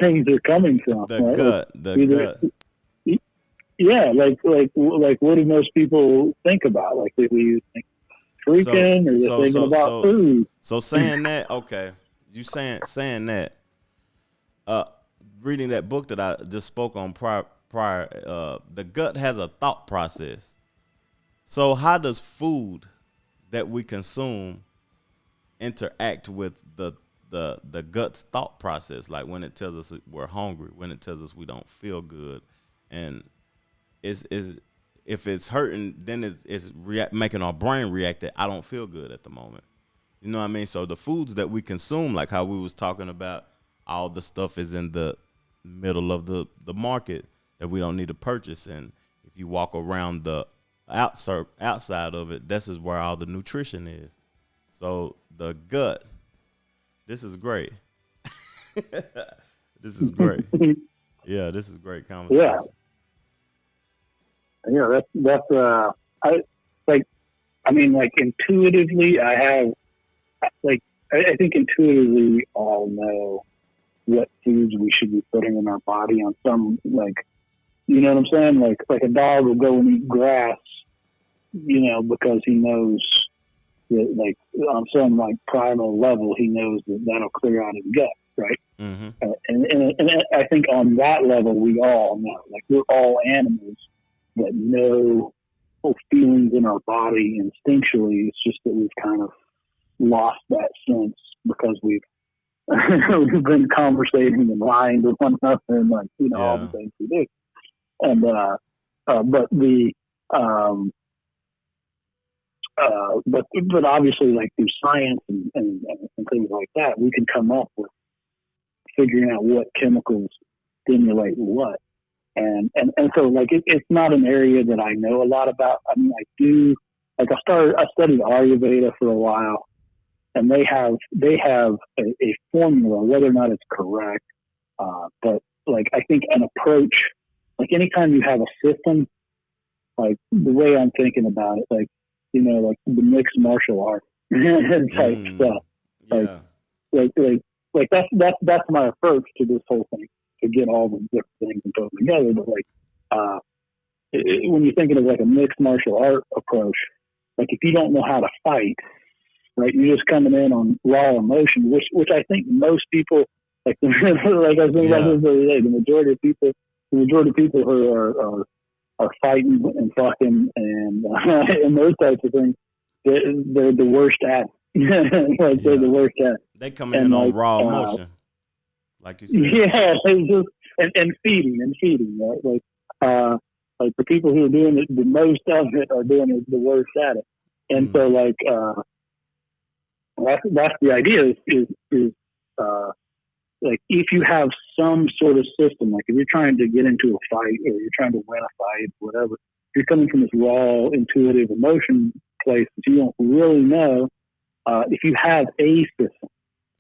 [SPEAKER 2] things are coming from.
[SPEAKER 1] The
[SPEAKER 2] Right?
[SPEAKER 1] gut.
[SPEAKER 2] Like,
[SPEAKER 1] The
[SPEAKER 2] either,
[SPEAKER 1] gut.
[SPEAKER 2] yeah, like what do most people think about? Like do we think
[SPEAKER 1] So
[SPEAKER 2] freaking or they're
[SPEAKER 1] so
[SPEAKER 2] thinking
[SPEAKER 1] so
[SPEAKER 2] about
[SPEAKER 1] so
[SPEAKER 2] food?
[SPEAKER 1] so saying that, okay. You saying that, uh reading that book that I just spoke on prior, the gut has a thought process. So how does food that we consume interact with the gut's thought process? Like when it tells us we're hungry, when it tells us we don't feel good, and is if it's hurting, then it's making our brain react that I don't feel good at the moment. You know what I mean? So the foods that we consume, like how we was talking about, all the stuff is in the middle of the market that we don't need to purchase. And if you walk around the outside of it, this is where all the nutrition is. So the gut, this is great. This is great. Yeah, this is great
[SPEAKER 2] Yeah,
[SPEAKER 1] conversation.
[SPEAKER 2] yeah. That's I like. I mean, like intuitively, I have like I think intuitively we all know what foods we should be putting in our body on some like you know what I'm saying? Like a dog will go and eat grass, you know, because he knows that like on some like primal level he knows that that'll clear out his gut, right?
[SPEAKER 1] Mm-hmm.
[SPEAKER 2] And I think on that level we all know. Like we're all animals that know feelings in our body instinctually. It's just that we've kind of lost that sense because we've we've been conversating and lying to one another and like you know all the
[SPEAKER 1] Yeah.
[SPEAKER 2] things we do. And but the but obviously like through science and things like that, we can come up with figuring out what chemicals stimulate what. And so like it's not an area that I know a lot about. I mean I do like I studied Ayurveda for a while and they have a formula, whether or not it's correct. But like I think an approach, like anytime you have a system, like the way I'm thinking about it, like you know, like the mixed martial art type stuff, like
[SPEAKER 1] Yeah.
[SPEAKER 2] like like like that's my approach to this whole thing to get all the different things and put them together. But like when you're thinking of like a mixed martial art approach, like if you don't know how to fight, right? You're just coming in on raw emotion, which I think most people, like like I was thinking about
[SPEAKER 1] Yeah.
[SPEAKER 2] this the other day, the majority of people who are fighting and fucking and and those types of things, they're the worst at it. Like they're the
[SPEAKER 1] Yeah.
[SPEAKER 2] worst at it.
[SPEAKER 1] They coming in
[SPEAKER 2] And
[SPEAKER 1] on
[SPEAKER 2] like
[SPEAKER 1] raw emotion, like you said.
[SPEAKER 2] yeah, it's just and feeding, right? Like the people who are doing it the most of it are doing it the worst at it. And so
[SPEAKER 1] Mm.
[SPEAKER 2] like that's the idea is uh like if you have some sort of system, like if you're trying to get into a fight or you're trying to win a fight, whatever, you're coming from this raw, intuitive emotion place that you don't really know. If you have a system,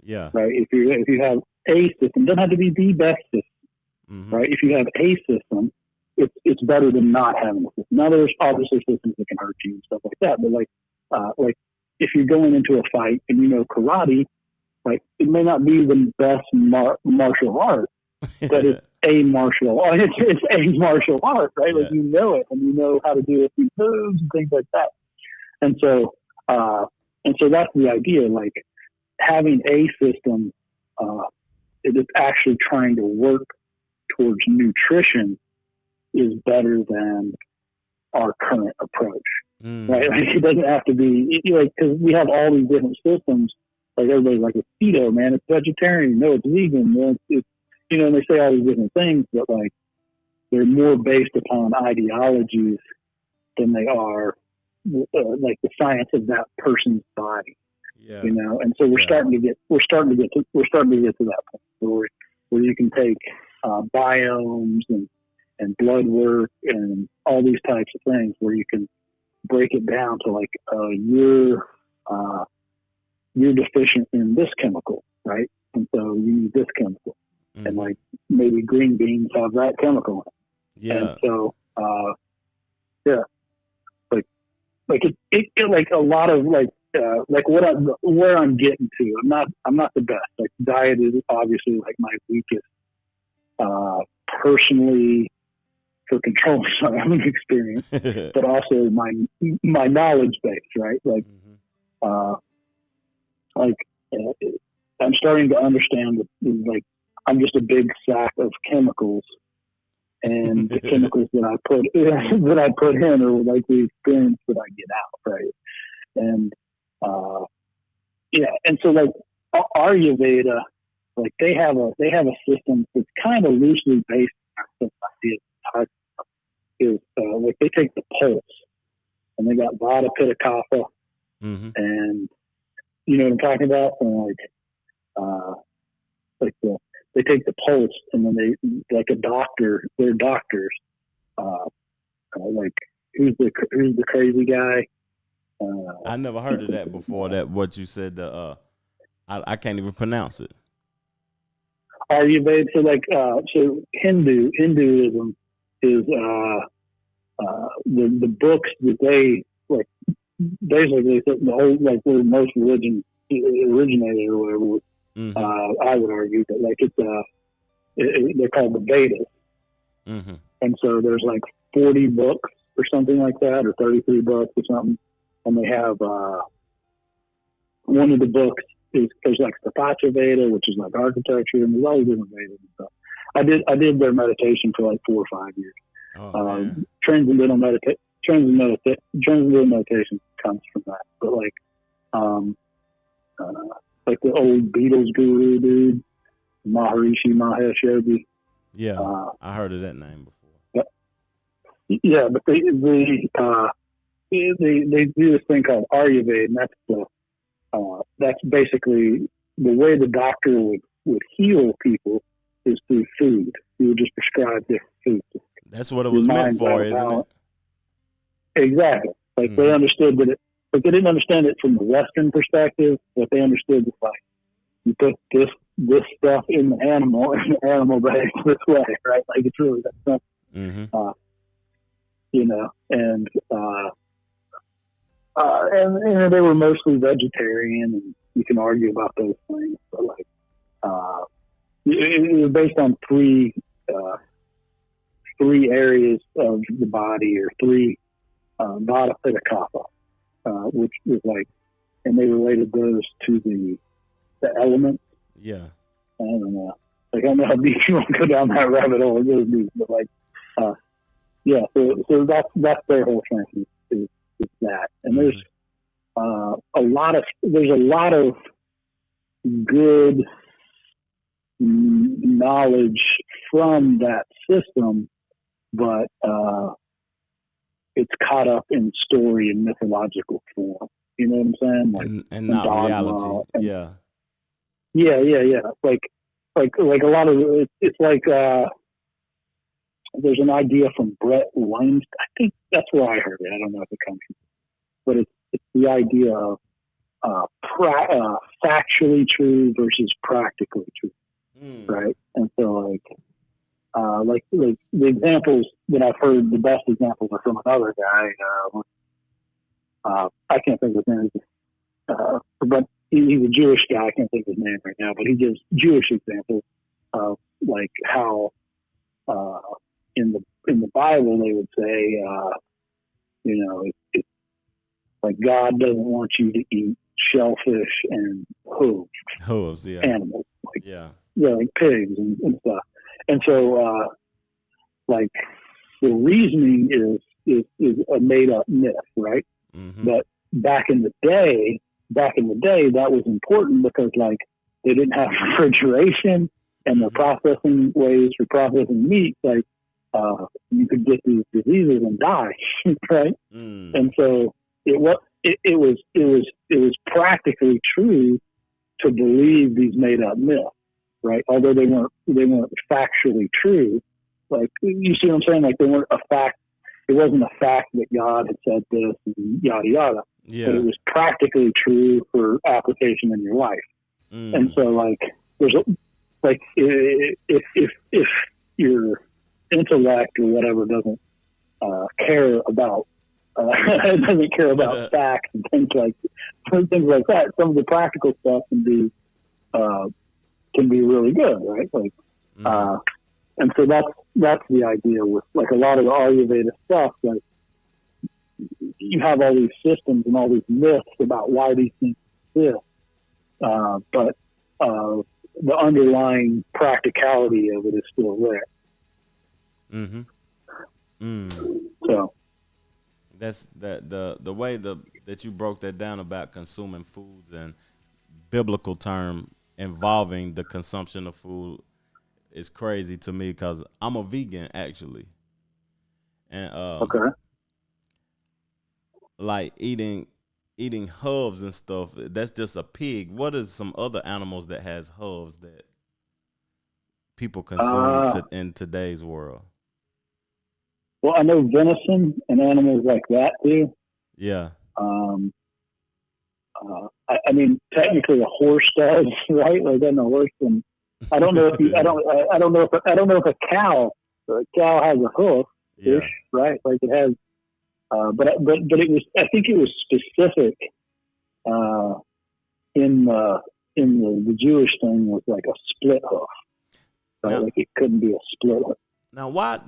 [SPEAKER 1] Yeah.
[SPEAKER 2] right? If you have a system, doesn't have to be the best system,
[SPEAKER 1] Mm-hmm.
[SPEAKER 2] right? If you have a system, it's better than not having a system. Now there's obviously systems that can hurt you and stuff like that, but like if you're going into a fight and you know karate, like it may not be the best martial art, but it's a martial art. It's a martial art, right? Like
[SPEAKER 1] Yeah.
[SPEAKER 2] you know it and you know how to do a few moves and things like that. And so that's the idea. Like having a system uh, that is actually trying to work towards nutrition is better than our current approach, right?
[SPEAKER 1] Mm.
[SPEAKER 2] Like it doesn't have to be like because we have all these different systems. Like everybody's like it's keto, man. It's vegetarian. No, it's vegan. No, it's and they say all these different things, but like they're more based upon ideologies than they are like the science of that person's body.
[SPEAKER 1] Yeah.
[SPEAKER 2] And so we're
[SPEAKER 1] Yeah.
[SPEAKER 2] starting to get to that point where you can take biomes and blood work and all these types of things where you can break it down to like you're deficient in this chemical, right? And so you need this chemical, and
[SPEAKER 1] Mm-hmm.
[SPEAKER 2] like maybe green beans have that chemical in it. And
[SPEAKER 1] Yeah.
[SPEAKER 2] so yeah, like it like a lot of like where I'm getting to. I'm not the best. Like diet is obviously like my weakest personally for controlling my own experience, but also my knowledge base, right?
[SPEAKER 1] Mm-hmm.
[SPEAKER 2] Uh, like I'm starting to understand that like I'm just a big sack of chemicals, and the chemicals that I put in are like the experience that I get out, right? And and so like Ayurveda, like they have a system that's kind of loosely based on this idea. Is like they take the pulse and they got Vata Pitta Kapha,
[SPEAKER 1] Mm-hmm.
[SPEAKER 2] and you know what I'm talking about, and they take the pulse and then they like they're doctors, like who's the crazy guy.
[SPEAKER 1] I never heard of that before. That what you said. I can't even pronounce it.
[SPEAKER 2] Ayurveda. So like so Hinduism is the books that they like basically the whole like where most religion originated or whatever.
[SPEAKER 1] Mm-hmm.
[SPEAKER 2] I would argue that like they're called the Vedas,
[SPEAKER 1] Mm-hmm.
[SPEAKER 2] and so there's like 40 books or something like that, or 33 books or something, and they have one of the books there's like Stapatya Veda, which is like architecture, and there's all these different Vedas and stuff. I did their meditation for like 4 or 5 years.
[SPEAKER 1] Oh man.
[SPEAKER 2] Transcendental meditation comes from that, but like the old Beatles guru dude, Maharishi Mahesh Yogi.
[SPEAKER 1] Yeah, I heard of that name before.
[SPEAKER 2] Yeah, but they do this thing called Ayurveda, and that's basically the way the doctor would heal people is through food. He would just prescribe different foods.
[SPEAKER 1] That's what it was meant for, isn't it?
[SPEAKER 2] Exactly. Like
[SPEAKER 1] Mm-hmm.
[SPEAKER 2] they understood that but they didn't understand it from the Western perspective, but they understood that like you put this stuff in the animal and the animal behaves this way, right? Like it's really that simple.
[SPEAKER 1] Mm-hmm.
[SPEAKER 2] And they were mostly vegetarian, and you can argue about those things, but like it was based on three areas of the body, or three Vata Pitta Kapha, which was like and they related those to the elements.
[SPEAKER 1] Yeah.
[SPEAKER 2] I don't know. Like, I don't know how deep you want to go down that rabbit hole. It goes deep, but like, uh, yeah. So that's their whole thing is that. And there's a lot of good knowledge from that system, but it's caught up in story and mythological form. You know what I'm saying? Like,
[SPEAKER 1] And not reality.
[SPEAKER 2] dogma. And,
[SPEAKER 1] Yeah.
[SPEAKER 2] yeah. Like a lot of it's like there's an idea from Brett Weinstein. I think that's where I heard it. I don't know if it comes from, but it's the idea of factually true versus practically true, right? And so like the examples that I've heard, the best examples are from another guy. I can't think of his name, but he's a Jewish guy. I can't think of his name right now, but he gives Jewish examples of like how in the Bible they would say, you know, it's like God doesn't want you to eat shellfish and
[SPEAKER 1] Hooves, yeah.
[SPEAKER 2] animals, like
[SPEAKER 1] Yeah.
[SPEAKER 2] like pigs and stuff. And so like the reasoning is a made up myth, right?
[SPEAKER 1] Mm-hmm.
[SPEAKER 2] But back in the day, that was important because like they didn't have refrigeration and the processing ways for processing meat, like you could get these diseases and die, right? And so it was practically true to believe these made up myths, right? Although they weren't factually true. Like, you see what I'm saying? Like, they weren't a fact. It wasn't a fact that God had said this and yada yada.
[SPEAKER 1] Yeah.
[SPEAKER 2] But it was practically true for application in your life. And so like there's like if your intellect or whatever doesn't care about doesn't care about facts and things like that, some of the practical stuff can be really good, right? Like and so that's the idea with like a lot of the Ayurveda stuff. Like, you have all these systems and all these myths about why these things exist, but the underlying practicality of it is still there. So
[SPEAKER 1] that's the way that you broke that down about consuming foods and biblical term involving the consumption of food is crazy to me because I'm a vegan actually, and
[SPEAKER 2] okay.
[SPEAKER 1] like eating hooves and stuff, that's just a pig. What is some other animals that has hooves that people consume in today's world?
[SPEAKER 2] Well, I know venison and animals like that too.
[SPEAKER 1] Yeah.
[SPEAKER 2] I mean, technically a horse does, right? Like, then a horse, and I don't know if I don't know if a cow has a hoof, right? Like it has, but it was, I think it was specific in the Jewish thing was like a split hoof, right? Like it couldn't be a split hoof.
[SPEAKER 1] Now why?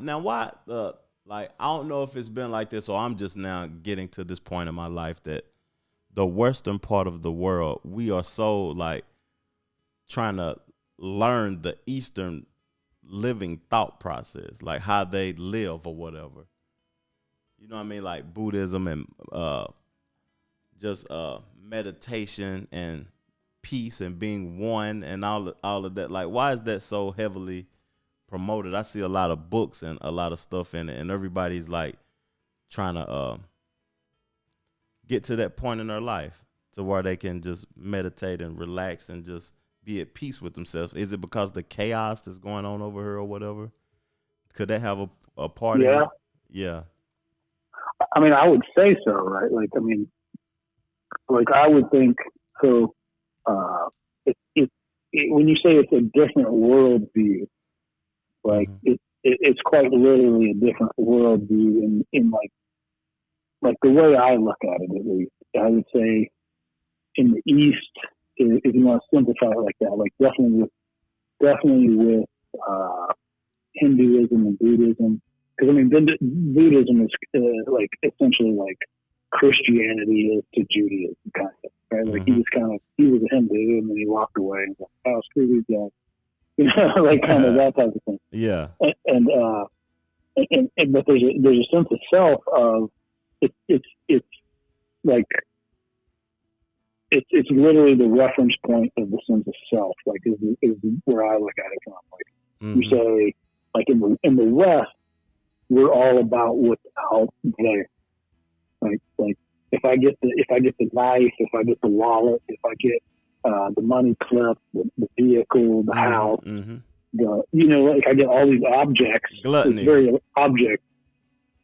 [SPEAKER 1] Like, I don't know if it's been like this, or I'm just now getting to this point in my life that the Western part of the world, we are so like trying to learn the Eastern living thought process, like how they live or whatever. You know what I mean? Like Buddhism and just meditation and peace and being one and all of that. Like, why is that so heavily promoted? I see a lot of books and a lot of stuff in it, and everybody's like trying to get to that point in their life to where they can just meditate and relax and just be at peace with themselves. Is it because the chaos that's going on over here or whatever? Could that have a part in it? Yeah.
[SPEAKER 2] I mean, I would say so, right? Like, I mean, like I would think so. When you say it's a different worldview, like it's quite literally a different worldview in like the way I look at it, at least. I would say in the East, if you want to simplify it like that, like definitely with Hinduism and Buddhism, because I mean Buddhism is like essentially like Christianity is to Judaism, kind of, right? Like
[SPEAKER 1] Mm-hmm.
[SPEAKER 2] he was a Hindu, and then he walked away and was like, oh, screw these guys, like kind of that type of thing.
[SPEAKER 1] Yeah.
[SPEAKER 2] But there's a sense of self of it's like it's literally the reference point of the sense of self, like is where I look at it from. Like you
[SPEAKER 1] Mm-hmm.
[SPEAKER 2] say, like in the West, we're all about what's out there. Like if I get the knife, if I get the wallet, if I get the money clip, the vehicle, the
[SPEAKER 1] Mm-hmm.
[SPEAKER 2] house,
[SPEAKER 1] Mm-hmm.
[SPEAKER 2] like I get all these objects. It's
[SPEAKER 1] Gluttony.
[SPEAKER 2] very object.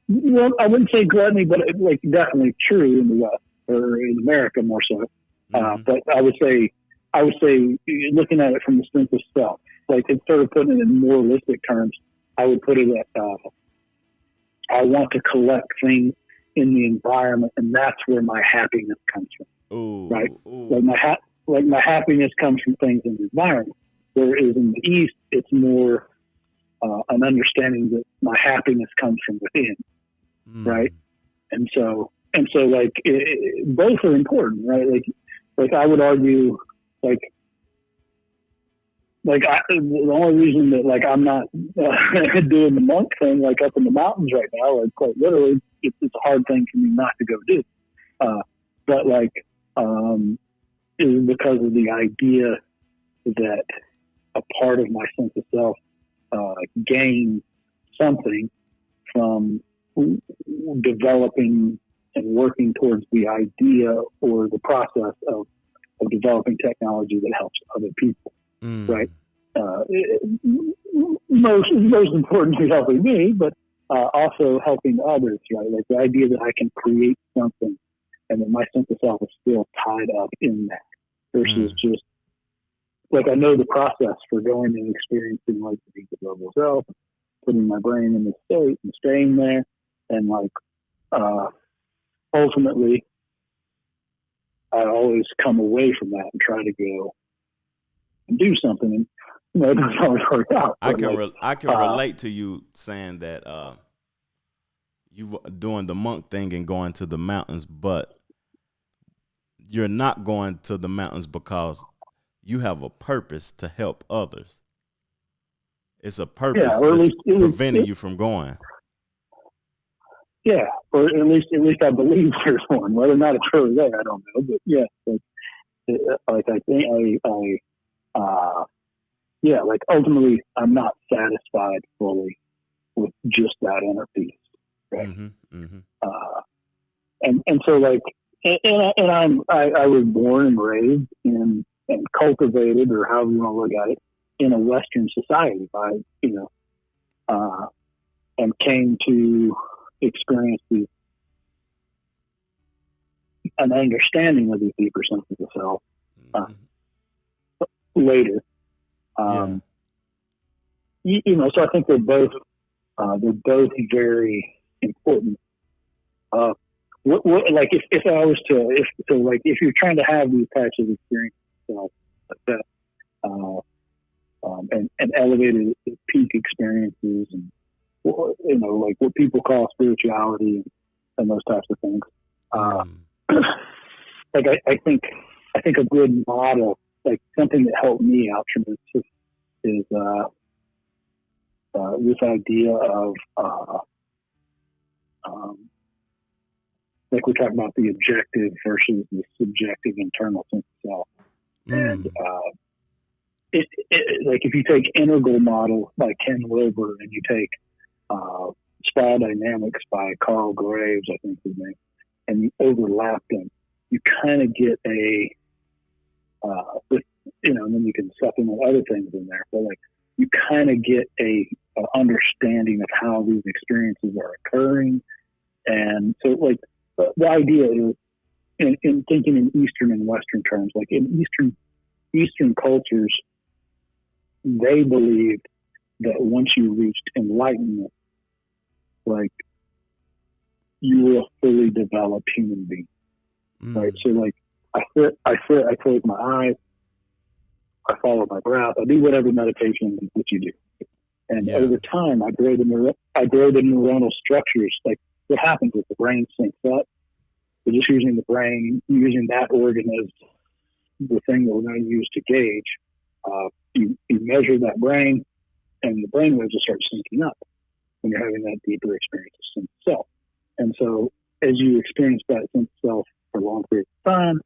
[SPEAKER 2] Well, I wouldn't say gluttony, but like definitely true in the West or in America more so.
[SPEAKER 1] Mm-hmm.
[SPEAKER 2] But I would say looking at it from the sense of self, like instead of putting it in moralistic terms, I would put it at I want to collect things in the environment, and that's where my happiness comes from, right?
[SPEAKER 1] Ooh.
[SPEAKER 2] Like
[SPEAKER 1] Ooh.
[SPEAKER 2] my happiness comes from things in the environment. Whereas in the East, it's more an understanding that my happiness comes from within, right?
[SPEAKER 1] Mm.
[SPEAKER 2] And so like both are important, right? Like I would argue, like the only reason that like I'm not doing the monk thing like up in the mountains right now, like quite literally, it's a hard thing for me not to go do. But like is because of the idea that a part of my sense of self gains something from developing and working towards the idea or the process of developing technology that helps other people, right?
[SPEAKER 1] Mm.
[SPEAKER 2] Most importantly, helping me, but also helping others, right? Like the idea that I can create something and that my sense of self is still tied up in that versus
[SPEAKER 1] Mm.
[SPEAKER 2] just like I know the process for going and experiencing like the deep level self, putting my brain in the state and staying there, and like ultimately, I always come away from that and try to go and do something, and it doesn't always work out. But like,
[SPEAKER 1] I can relate to you saying that you doing the monk thing and going to the mountains, but you're not going to the mountains because you have a purpose to help others. It's a
[SPEAKER 2] yeah,
[SPEAKER 1] purpose
[SPEAKER 2] or
[SPEAKER 1] that's preventing you from going.
[SPEAKER 2] yeah, or at least I believe there's one. Whether or not it's really there, I don't know. But yeah, like I think yeah, like ultimately, I'm not satisfied fully with just that inner peace, right?
[SPEAKER 1] Mm-hmm. Mm-hmm.
[SPEAKER 2] Uh, and so like, I was born and raised in and cultivated, or however you want to look at it, in a Western society by and came to experience an understanding of these deeper senses of self
[SPEAKER 1] Mm-hmm.
[SPEAKER 2] later.
[SPEAKER 1] Yeah.
[SPEAKER 2] So I think they're both very important. Like if I was to like if you're trying to have these types of experiences like that, and elevated peak experiences, and like what people call spirituality and those types of things.
[SPEAKER 1] Mm.
[SPEAKER 2] Like I think a good model, like something that helped me out tremendously, is this idea of like we're talking about the objective versus the subjective internal sense of self. And
[SPEAKER 1] Mm.
[SPEAKER 2] like if you take integral model by Ken Wilber and you take spiral dynamics by Carl Graves, I think his name, and you overlap them, you kind of get with, and then you can supplement other things in there, but like you kind of get a understanding of how these experiences are occurring. And so like the idea is in thinking in Eastern and Western terms, like in Eastern cultures, they believed that once you reached enlightenment, like you were a fully developed human being, right?
[SPEAKER 1] Mm.
[SPEAKER 2] So like I close my eyes, I follow my breath, I do whatever meditation that you do, and
[SPEAKER 1] Yeah.
[SPEAKER 2] over time I grow the neuronal structures. Like what happens is the brain syncs up, So just using the brain, using that organ as the thing that we're going to use to gauge, you measure that brain, and the brain waves will start syncing up when you're having that deeper experience of sense of self. And so as you experience that sense of self for a long period of time,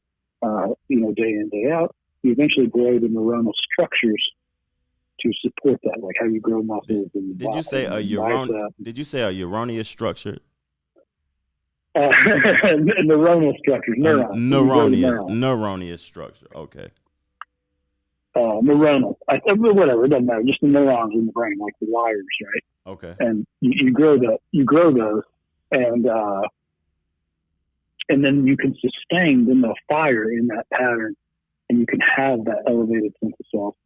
[SPEAKER 2] day in, day out, you eventually grow the neuronal structures to support that, like how you grow muscles.
[SPEAKER 1] Did you say a uranious structure?
[SPEAKER 2] Neuronal structures, neurons.
[SPEAKER 1] Neuronious structure. Okay.
[SPEAKER 2] Neuronal. Whatever, it doesn't matter. Just the neurons in the brain, like the wires, right?
[SPEAKER 1] Okay.
[SPEAKER 2] And you grow those, and then you can sustain them a fire in that pattern, and you can have that elevated sense of self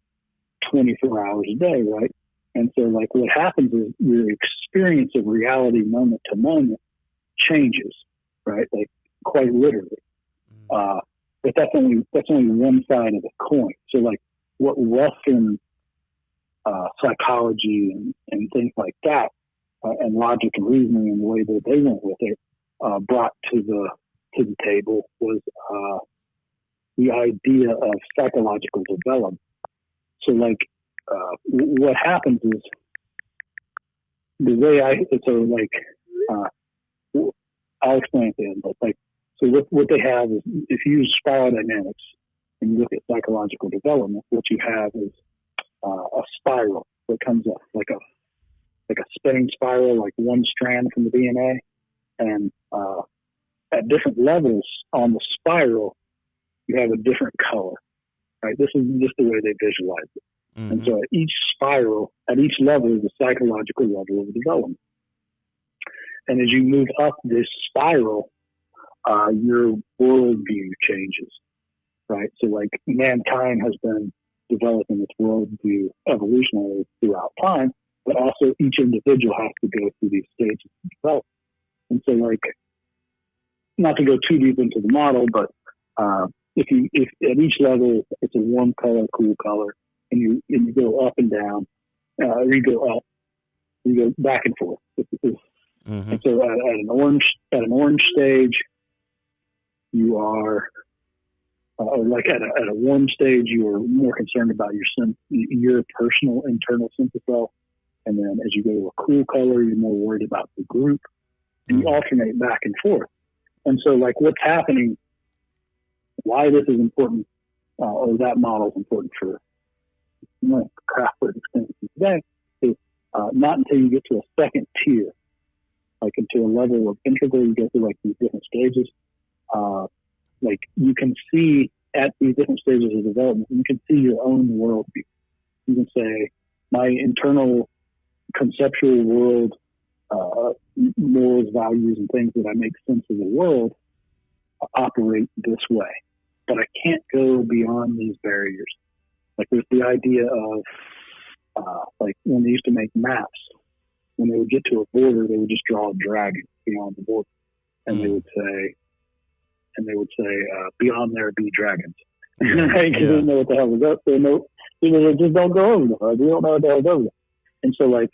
[SPEAKER 2] 24 hours a day, right? And so, like, what happens is your experience of reality moment to moment changes, right? Like, quite literally. But that's only one side of the coin. So, like, what Western psychology and things like that, and logic and reasoning and the way that they went with it, brought to the table was the idea of psychological development. So, like, what happens is the way I'll explain it to you, but like, so what they have is, if you use spiral dynamics and you look at psychological development, what you have is a spiral that comes up like a spinning spiral, like one strand from the DNA, and at different levels on the spiral, you have a different color, right? This is just the way they visualize it. Mm-hmm. And so at each spiral, at each level is a psychological level of development. And as you move up this spiral, your worldview changes, right? So, like, mankind has been developing its worldview evolutionarily throughout time, but also each individual has to go through these stages of development. And so, like, not to go too deep into the model, but if at each level it's a warm color, cool color, and you go up and down, or you go up, you go back and forth. Mm-hmm. And so at an orange stage, you are like at a warm stage, you are more concerned about your personal internal sense of self, and then as you go to a cool color, you're more worried about the group, and you alternate back and forth. And so, like, what's happening, why this is important, or that model is important for craft work experiences today, is not until you get to a second tier, like into a level of integral, you go through like these different stages. Like, you can see at these different stages of development, you can see your own worldview. You can say, my internal conceptual world, morals, values, and things that I make sense of the world operate this way. But I can't go beyond these barriers. Like, there's the idea of, like, when they used to make maps, when they would get to a border, they would just draw a dragon beyond the border. And they would say, beyond there be dragons. Right? Because they didn't know what the hell was up there. They just don't go over there. Right? They don't know what the hell's over there. And so, like,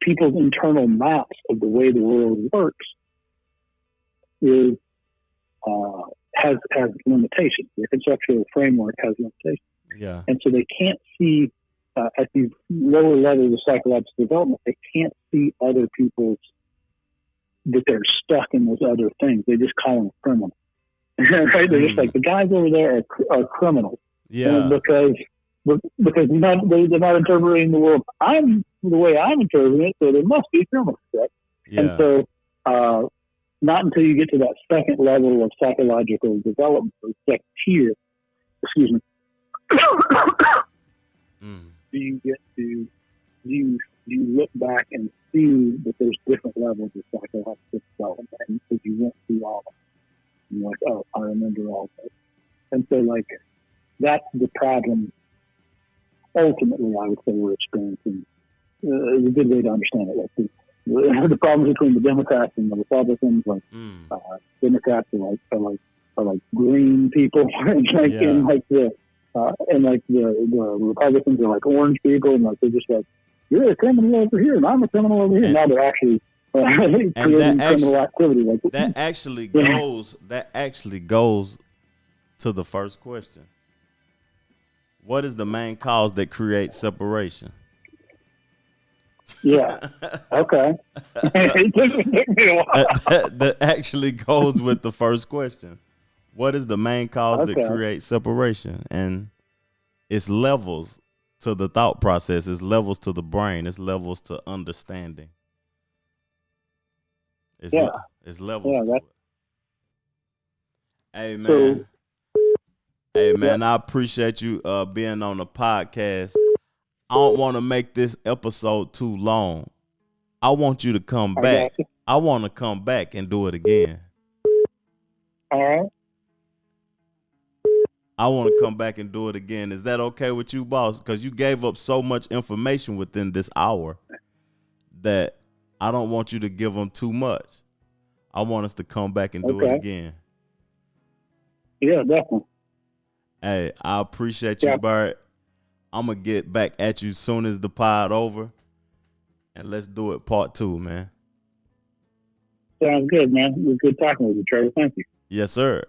[SPEAKER 2] people's internal maps of the way the world works has limitations. The conceptual framework has limitations.
[SPEAKER 1] Yeah.
[SPEAKER 2] And so they can't see, at these lower levels of psychological development, they can't see other people's, that they're stuck in those other things. They just call them criminals. Right? They're just like, the guys over there are criminals.
[SPEAKER 1] Yeah.
[SPEAKER 2] Because they're not interpreting the world the way I'm interpreting it, so they must be criminals. Right? Yeah. And so, not until you get to that second level of psychological development, or second tier, do you get to you look back and see that there's different levels of psychological development, because you went through all of them. And you're like, oh, I remember all of it. And so, like, that's the problem. Ultimately, I would say we're experiencing. It's a good way to understand it. Like, the problems between the Democrats and the Republicans, like, Democrats are like green people, and the Republicans are like orange people, and like, they're just like, you're a criminal over here and I'm a criminal over here. And now they're actually
[SPEAKER 1] And
[SPEAKER 2] creating criminal activity. Like,
[SPEAKER 1] that actually
[SPEAKER 2] yeah.
[SPEAKER 1] goes to the first question. What is the main cause that creates separation?
[SPEAKER 2] Yeah. Okay. It took me a while.
[SPEAKER 1] That actually goes with the first question. What is the main cause that
[SPEAKER 2] Okay.
[SPEAKER 1] creates separation? And it's levels to the thought process, it's levels to the brain, it's levels to understanding. It's
[SPEAKER 2] Yeah.
[SPEAKER 1] it's levels
[SPEAKER 2] Yeah.
[SPEAKER 1] to
[SPEAKER 2] That's
[SPEAKER 1] it. Hey
[SPEAKER 2] so.
[SPEAKER 1] man. Hey
[SPEAKER 2] Yeah.
[SPEAKER 1] man, I appreciate you being on the podcast. I don't want to make this episode too long. I want you to come
[SPEAKER 2] I got
[SPEAKER 1] back.
[SPEAKER 2] you.
[SPEAKER 1] I want to come back and do it again.
[SPEAKER 2] All right.
[SPEAKER 1] I want to come back and do it again. Is that okay with you, boss? Because you gave up so much information within this hour that I don't want you to give them too much. I want us to come back and do it
[SPEAKER 2] Okay.
[SPEAKER 1] again.
[SPEAKER 2] Yeah. Definitely.
[SPEAKER 1] Hey, I appreciate you,
[SPEAKER 2] Yeah.
[SPEAKER 1] Bert. I'm going to get back at you as soon as the pod over. And let's do it part 2, man.
[SPEAKER 2] Sounds good, man. It was good talking with you, Trevor. Thank you.
[SPEAKER 1] Yes, sir.